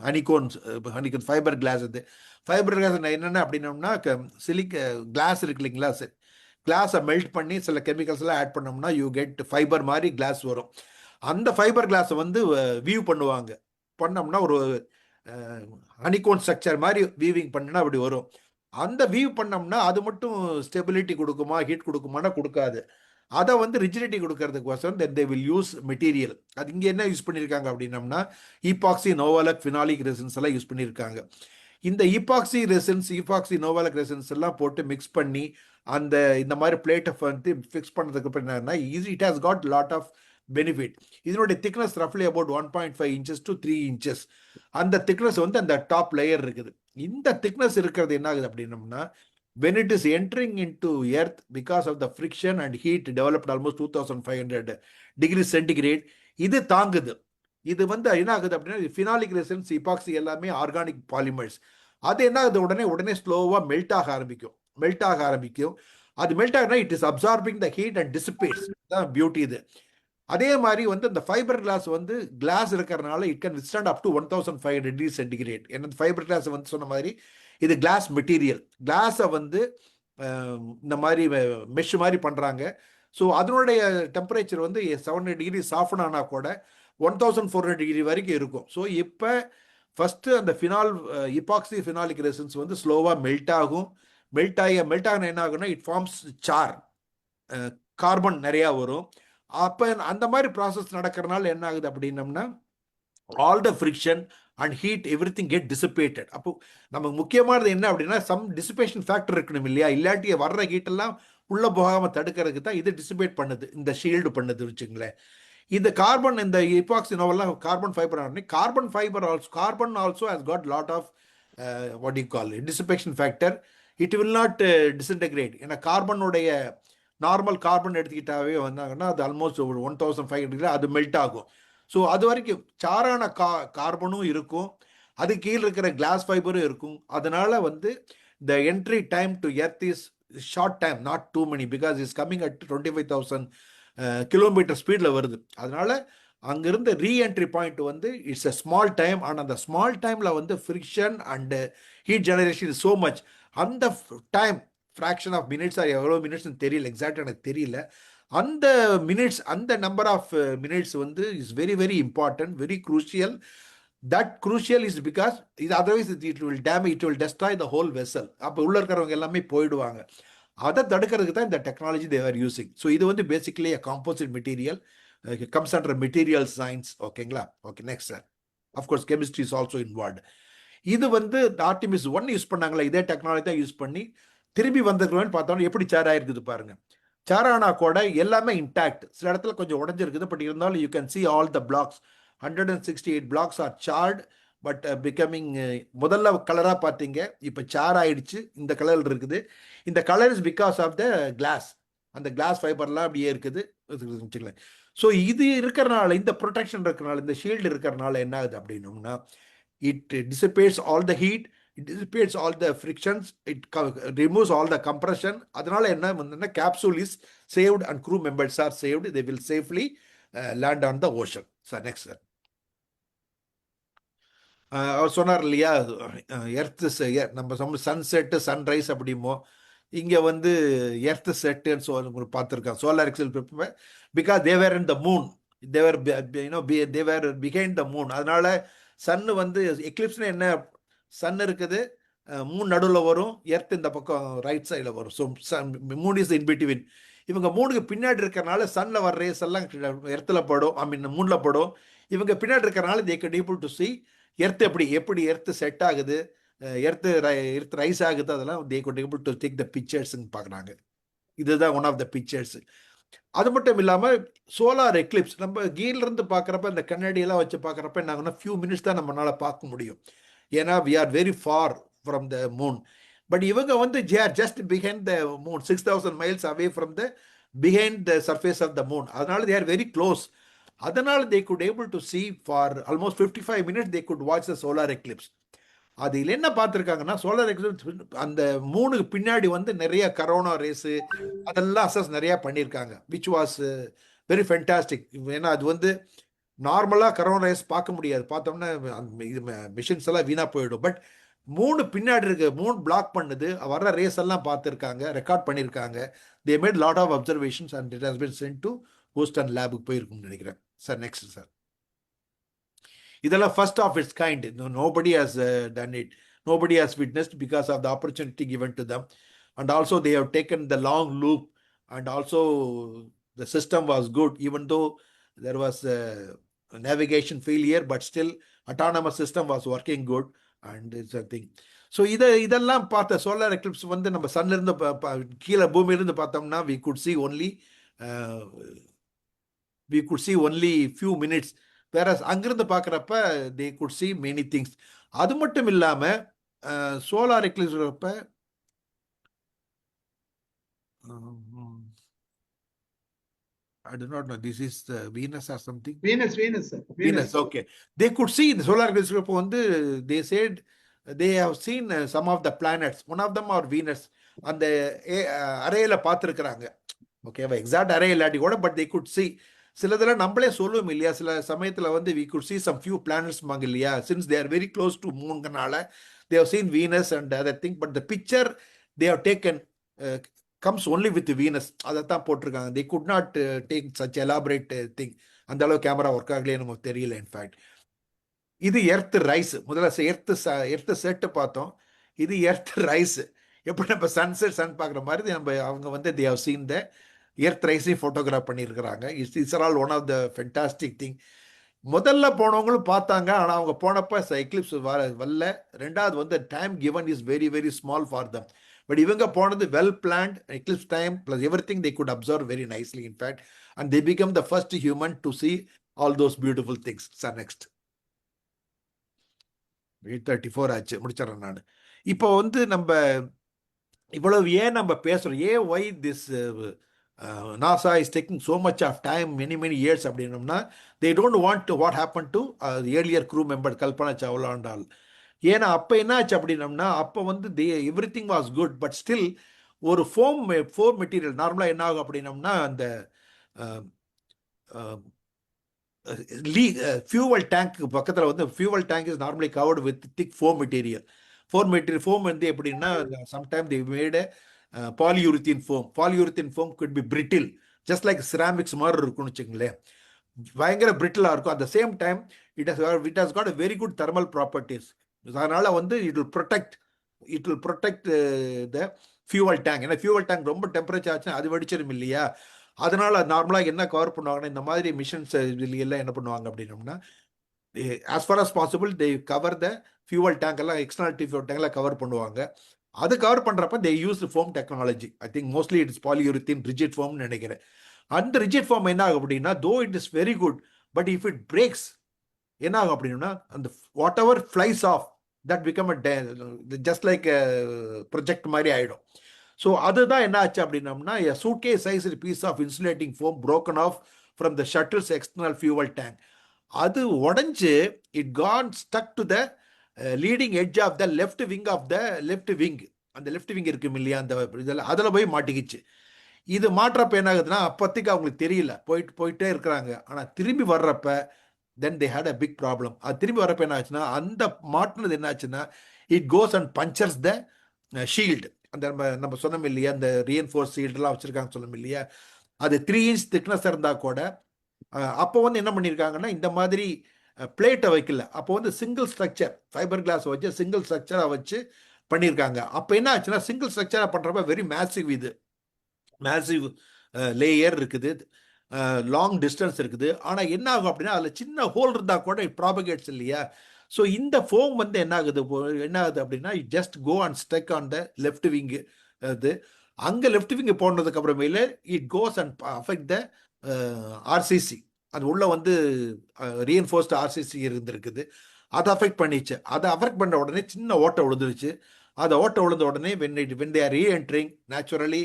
ஹனிகோன் ஃபைபர் கிளாஸ். அது ஃபைபர் கிளாஸ் என்னென்ன அப்படின்னோம்னா கிளாஸ் இருக்கு இல்லைங்களா, கிளாஸை மெல்ட் பண்ணி சில கெமிக்கல்ஸ் எல்லாம் ஆட் பண்ணோம்னா யூ கெட் ஃபைபர் மாதிரி கிளாஸ் வரும். அந்த ஃபைபர் கிளாஸை வந்து வியூ பண்ணோம்னா ஒரு ஹனிகோன் ஸ்ட்ரக்சர் மாதிரி வீவிங் பண்ணினா அப்படி வரும். அந்த வியூ பண்ணோம்னா அது மட்டும் ஸ்டெபிலிட்டி கொடுக்குமா, ஹீட் கொடுக்குமானா கொடுக்காது. அதை வந்து ரிஜிடிட்டி கொடுக்கறதுக்கோசரம் then they will use material. அது இங்கே என்ன யூஸ் பண்ணியிருக்காங்க அப்படின்னம்னா ஈபாக்சி நோவாலக் ஃபினாலிக் ரெசின்ஸ் எல்லாம் யூஸ் பண்ணியிருக்காங்க. இந்த epoxy resins, epoxy novolac resins எல்லாம் போட்டு மிக்ஸ் பண்ணி இந்த மாதிரி பிளேட்டை வந்து ஃபிக்ஸ் பண்ணதுக்கு அப்புறம் என்னன்னா it has got lot of benefit. இதனுடைய திக்னஸ் ரஃப்லி அபவுட் 1.5 inches to 3 inches. அந்த திக்னஸ் வந்து அந்த டாப் லேயர் இருக்குது. இந்த திக்னஸ் இருக்கிறது என்ன ஆகுது அப்படின்னம்னா when it is entering into earth because of the friction and heat developed almost 2500 degrees centigrade, இது தாங்குது. இது வந்து என்ன ஆகுது அப்படின்னா ஃபினாலிக் ரெசின்ஸ், இபாக்சி எல்லாமே ஆர்கானிக் பாலிமர்ஸ். அது என்ன ஆகுது உடனே ஸ்லோவாக மெல்ட் ஆக ஆரம்பிக்கும். அது மெல்ட் ஆகுனா it is absorbing the heat and dissipates. தான் பியூட்டி இது. அதே மாதிரி வந்து இந்த ஃபைபர் கிளாஸ் வந்து கிளாஸ் இருக்கிறதுனால it can withstand up to 1500 degrees centigrade. ஏன்னா ஃபைபர் கிளாஸ் வந்து சொன்ன மாதிரி இது கிளாஸ் மெட்டீரியல். கிளாஸை வந்து இந்த மாதிரி மெஷ் மாதிரி பண்ணுறாங்க. ஸோ அதனுடைய டெம்பரேச்சர் வந்து 700 degree சாஃப்ட் ஆனால் கூட 1400 degree வரைக்கும் இருக்கும். ஸோ இப்போ ஃபஸ்ட்டு அந்த இபாக்சி ஃபினாலிக் ரெசின்ஸ் வந்து ஸ்லோவாக மெல்ட் ஆகினா என்ன ஆகுனா இட் ஃபார்ம்ஸ் சார், கார்பன் நிறையா வரும். அப்போ அந்த மாதிரி ப்ராசஸ் நடக்கிறதுனால என்ன ஆகுது அப்படின்னம்னா all the friction and heat everything get dissipated. அப்போ நமக்கு முக்கியமானது என்ன அப்படின்னா சம் டிசிபேஷன் ஃபேக்டர் இருக்கணும் இல்லையா? இல்லாட்டி வர்ற ஹீட்டெல்லாம் உள்ள போகாமல் தடுக்கிறதுக்கு தான் இது டிசிபேட் பண்ணுது, இந்த ஷீல்டு பண்ணுது வச்சுங்களேன். இந்த கார்பன், இந்த இபாக்சி நோவெல்லாம் carbon fibre carbon also has got lot of what you call dissipation factor. It will not disintegrate. ஏன்னா கார்பனுடைய நார்மல் கார்பன் எடுத்துக்கிட்டாவே வந்தாங்கன்னா அது ஆல்மோஸ்ட் 1500 அது மெல்ட் ஆகும். ஸோ அது வரைக்கும் சாரான கார்பனும் இருக்கும், அது கீழே இருக்கிற கிளாஸ் ஃபைபரும் இருக்கும். அதனால வந்து the entry time to earth is short time, not too many, because is coming at 25,000 kilometer ஸ்பீடில் வருது. அதனால அங்கிருந்த ரீஎன்ட்ரி பாயிண்ட் வந்து இட்ஸ் a ஸ்மால் டைம். ஆனால் அந்த ஸ்மால் டைமில் வந்து friction and heat generation is so much. அந்த டைம் ஃப்ராக்ஷன் ஆஃப் மினிட்ஸ் எவ்வளோ மினிட்ஸ்னு தெரியல, எக்ஸாக்டாக எனக்கு தெரியல. அந்த மினிட்ஸ், அந்த நம்பர் ஆஃப் மினிட்ஸ் வந்து is very very important, very crucial. That crucial is because இது otherwise it will damage, it will destroy the whole vessel. அப்போ உள்ள இருக்கிறவங்க எல்லாமே போயிடுவாங்க. அதை தடுக்கிறதுக்கு தான் இந்த technology they are using. So இது வந்து basically a composite material, comes under material science. ஓகேங்களா? Okay, next sir. Of course chemistry is also involved. இது வந்து ஆர்டிமிஸ் 1 யூஸ் பண்ணாங்களா, இதே டெக்னாலஜி தான் யூஸ் பண்ணி திரும்பி வந்திருக்கிறோன்னு பார்த்தோம்னா எப்படி சேர் ஆயிருக்குது பாருங்க. சேரானா கூட எல்லாமே இன்டாக்ட், சில இடத்துல கொஞ்சம் உடஞ்சிருக்குது. பட் இருந்தாலும் you can see all the blocks, 168 blocks are charred. But becoming, முதல்ல கலராக பார்த்தீங்க, இப்போ சார் ஆயிடுச்சு, இந்த கலர் இருக்குது. இந்த colour is because of the glass, அந்த கிளாஸ் ஃபைபர்லாம் அப்படியே இருக்குது. ஸோ இது இருக்கிறனால, இந்த ப்ரொடெக்ஷன் இருக்கிறனால, இந்த ஷீல்டு இருக்கிறனால என்ன ஆகுது அப்படின்னோம்னா, it dissipates all the heat, it dissipates all the frictions, it removes all the compression. அதனால என்ன வந்து capsule is saved and crew members are saved. They will safely land on the ocean. So next sir. அவர் சொன்னார் இல்லையா, earth நம்ம sunset sunrise அப்படிமோ, இங்கே வந்து earth செட்டுன்னு சொல்லி பார்த்துருக்காங்க சோலார் எக்ஸல், because they're in the moon, they're they're behind the moon. அதனால சன்னு வந்து எக்லிப்ஸ்னு என்ன, சன் இருக்குது, மூணு நடுவில் வரும், எர்த் இந்த பக்கம் ரைட் சைடில் வரும். So Moon is in between. இவங்க மூணுக்கு பின்னாடி இருக்கிறனால சன்னில் வர ரேஸ் எல்லாம் எர்த்தில் படும், ஐ மீன் மூணில் படும். இவங்க பின்னாடி இருக்கிறனால they can able to see earth எப்படி எர்த்து செட் ஆகுது, எர்த் ரைஸ் ஆகுது, அதெல்லாம் they can able to take the பிக்சர்ஸ்ன்னு பார்க்குறாங்க. இதுதான் ஒன் ஆஃப் த பிக்சர்ஸ். அது மட்டும் இல்லாமல் சோலார் எக்லிப்ஸ் நம்ம கீழிருந்து பார்க்குறப்ப, இந்த கண்ணாடியெல்லாம் வச்சு பார்க்குறப்ப நாங்கன்னா ஃபியூ மினிட்ஸ் தான் நம்மளால் பார்க்க முடியும். ஏன்னா we are very far from the moon. But இவங்க வந்து they are just behind the moon, 6000 miles away from the behind the surface of the moon. அதனால they are very close. அதனால they could able to see for almost 55 minutes they could watch the solar eclipse. அதில் என்ன பார்த்துருக்காங்கன்னா, solar Eclipse அந்த மூணுக்கு பின்னாடி வந்து நிறைய corona race அதெல்லாம் அசஸ் நிறையா பண்ணியிருக்காங்க, விச் வாஸ் வெரி ஃபென்டாஸ்டிக். ஏன்னா அது வந்து நார்மலாக கரோனா ரேஸ் பார்க்க முடியாது, பார்த்தோம்னா இது மிஷின்ஸ் எல்லாம் வீணாக போயிடும். பட் மூணு பின்னாடி இருக்கு, மூணு பிளாக் பண்ணுது, வர்ற ரேஸ் எல்லாம் பார்த்துருக்காங்க, ரெக்கார்ட் பண்ணியிருக்காங்க. They made lot of observations and it has been sent to Houston லேபுக்கு போயிருக்கும்னு நினைக்கிறேன் சார். Next sir. இதெல்லாம் first of its kind. Nobody has done it, nobody has witnessed because of the opportunity given to them. And also they have taken the long loop, and also the system was good, even though there was a navigation failure, but still autonomous system was working good, and it's a thing. So இதெல்லாம் பார்த்த solar Eclipse வந்து நம்ம சன்ல இருந்து கீழே பூமியிலிருந்து பார்த்தோம்னா we could see only few minutes, whereas அங்கிருந்து பார்க்குறப்ப they could see many things. அது மட்டும் இல்லாமல் சோலார் எக்லிப்ஸ் வரப்ப I do not know, this is Venus or something.
Venus, sir.
Venus, okay. They could see the solar eclipse வந்து they said they have seen some of the planets. One of them are Venus. அந்த அரேல பார்த்துருக்குறாங்க. ஓகேவா, exact array இல்லாட்டி கூட, but they could see. சிலதெல்லாம் நம்மளே சொல்லுவோம் இல்லையா, சில சமயத்தில் வந்து we could see some few planets மாங்க இல்லையா, since they are very close to moonங்கனால they have seen Venus and other thing, but the picture they have taken comes only with Venus. அதைத்தான் போட்டிருக்காங்க. they could not take such elaborate thing. அந்த அளவு camera work ஆகலையே நமக்கு தெரியல. In fact இது earth rice. முதல்ல earth set பார்த்தோம், இது எர்த் ரைஸ். எப்படி நம்ம சன்செட் சன் பார்க்குற மாதிரி அவங்க வந்து they have seen the earth ரைஸையும் ஃபோட்டோகிராஃப் பண்ணியிருக்கிறாங்க. It's all one of the fantastic thing. முதல்ல போனவங்களும் பார்த்தாங்க, ஆனால் அவங்க போனப்போ எக்லிப்ஸ் வரல. ரெண்டாவது வந்து time given is very very small for them. But இவங்க போனது well planned Eclipse time plus every thing they good observe very nicely in fact, and they become the first human to C all those beautiful things. Sir next. 8:34 ஆச்சு, முடிச்சிடறேன் நான். இப்போ வந்து நம்ம இவ்வளவு ஏன் நம்ம பேசுகிறோம், ஏன் why this NASA is taking so much of time, many years அப்படின்னோம்னா, they don't want to what happened to the earlier crew member Kalpana Chawla and all. ஏன்னா அப்போ என்ன ஆச்சு அப்படின்னோம்னா, அப்போ வந்து everything was good, but still ஒரு ஃபோம் மெட்டீரியல் நார்மலாக என்ன ஆகும் அப்படின்னோம்னா, அந்த ஃபியூவல் டேங்க் பக்கத்தில் வந்து fuel tank is normally covered with thick foam material. Foam வந்து எப்படின்னா sometime they made polyurethane foam. Polyurethane foam could be brittle, just like ceramics மாதிரி இருக்கும்னு வச்சுங்களேன். பயங்கர பிரிட்டிலாக இருக்கும். At the same time it has got a very good thermal properties. அதனால வந்து it will protect the fuel tank. ஏன்னா fuel tank ரொம்ப டெம்பரேச்சர் ஆச்சுன்னா அது வெடிச்சிடும் இல்லையா? அதனால நார்மலாக என்ன கவர் பண்ணுவாங்கன்னா, இந்த மாதிரி மிஷின்ஸ் எல்லாம் என்ன பண்ணுவாங்க அப்படின்னோம்னா, as far as possible they cover the fuel tank எல்லாம், எக்ஸ்டர்னல் ஃபியூவல் டேங்க் எல்லாம் கவர் பண்ணுவாங்க. அது கவர் பண்ணுறப்ப they use foam technology. I think mostly it's polyurethane rigid ஃபோம்னு நினைக்கிறேன். அந்த ரிஜிட் ஃபார்ம் என்ன ஆகும் அப்படின்னா, though it is very good, but if it breaks என்ன ஆகும் அப்படின்னா, அந்த whatever flies off that become just like project மாதிரி ஆகிடும். ஸோ அதுதான் என்ன ஆச்சு அப்படின்னம்னா, suitcase size piece of insulating foam broken off from the shuttle's external fuel tank. அது உடஞ்சு it got stuck to the leading edge of the left wing அந்த left wing இருக்கும் இல்லையா, அந்த இதில் அதில் போய் மாட்டிக்கிச்சு. இது மாற்றப்ப என்ன ஆகுதுன்னா, அப்போதைக்கு அவங்களுக்கு தெரியல, போயிட்டே இருக்கிறாங்க. ஆனால் திரும்பி வர்றப்ப then they had a big problem. அது திரும்பி வரப்ப என்ன ஆச்சுன்னா, அந்த மாட்டினது என்ன ஆச்சுன்னா, it goes and punctures the shield. அந்த நம்ம சொன்னோம் இல்லையா, அந்த ரீஎன்ஃபோர்ஸ் ஷீல்டெலாம் வச்சுருக்காங்க சொன்னோம் இல்லையா, அது 3 inch திக்னஸ் இருந்தால் கூட அப்போ வந்து என்ன பண்ணியிருக்காங்கன்னா, இந்த மாதிரி பிளேட்டை வைக்கல. அப்போ வந்து சிங்கிள் ஸ்ட்ரக்சர் ஃபைபர் கிளாஸ் வச்சு சிங்கிள் ஸ்ட்ரக்சராக வச்சு பண்ணியிருக்காங்க. அப்போ என்ன ஆச்சுன்னா, சிங்கிள் ஸ்ட்ரக்சராக பண்ணுறப்ப வெரி மேசிவ் லேயர் இருக்குது, லாங் டிஸ்டன்ஸ் இருக்குது. ஆனால் என்ன ஆகும் அப்படின்னா, அதில் சின்ன ஹோல் இருந்தால் கூட இட் ப்ராபகேட்ஸ் இல்லையா. ஸோ இந்த ஃபோம் வந்து என்ன ஆகுது அப்படின்னா, it just go and stick on the left wing. அது அங்கே லெஃப்ட் விங்கு போனதுக்கு அப்புறமேல it goes and affect the RCC. அது உள்ள வந்து ரீஎன்ஃபோர்ஸ்டு ஆர்சிசி இருந்திருக்குது, அதை அஃபெக்ட் பண்ணிச்சு. அதை அஃபெக்ட் பண்ண உடனே சின்ன ஓட்டை விழுந்துருச்சு. அதை ஓட்டை விழுந்த உடனே when they are re-entering, naturally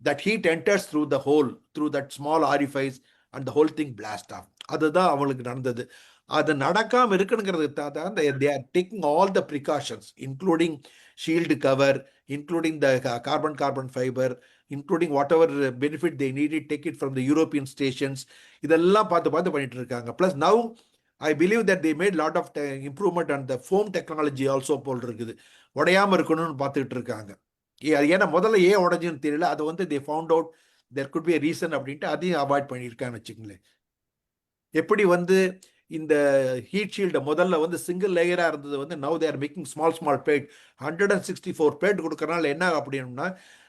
that heat enters through the hole, through that small orifice, and the whole thing blast off. அதுதான் அவங்களுக்கு நடந்தது. அது நடக்காமல் இருக்குங்கிறதுக்கு தான் they are taking all the precautions, including shield cover, including the carbon fiber, including whatever benefit they needed, take it from the European stations. இதெல்லாம் பார்த்து பண்ணிட்டு இருக்காங்க. Plus now I believe that they made lot of improvement on the foam technology also போல் இருக்குது. உடையாமல் இருக்கணும்னு பார்த்துக்கிட்டு இருக்காங்க. ஏன்னா முதல்ல ஏன் உடஞ்சுன்னு தெரியல, அதை வந்து they found out there could be a reason அப்படின்ட்டு அதையும் அவாய்ட் பண்ணியிருக்கான்னு வச்சுங்களேன். எப்படி வந்து இந்த ஹீட் ஷீல்டை முதல்ல வந்து சிங்கிள் லேயராக இருந்தது வந்து now they are making small plate, 164 plate கொடுக்கறனால என்ன அப்படின்னா,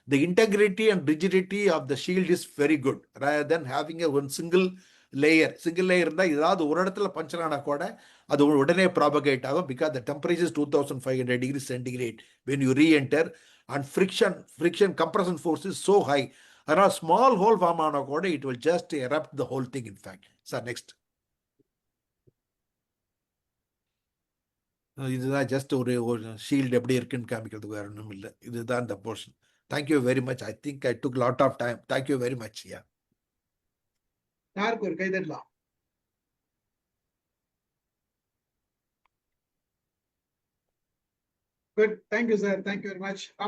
the integrity and rigidity of the shield is very good rather than having a one single layer இருந்தால் ஏதாவது ஒரு இடத்துல பஞ்சர் ஆனால் கூட அது உடனே ப்ராபகேட் ஆகும். Because the temperature is 2500 degrees centigrade when you re-enter, and friction compression force is so high. அதனால் ஸ்மால் ஹோல் ஃபார்ம் ஆனால் கூட it will just erupt the whole thing in fact. Sir next. இதுதான் just ஒரு shield எப்படி இருக்குன்னு காமிக்கிறதுக்கு வேற ஒன்றும் இல்லை. இதுதான் இந்த portion. Thank you very much. I think I took lot of time. Thank you very much.
யாருக்கு ஒரு கை தட்டலாம்? Good. Thank you sir. Thank you very much.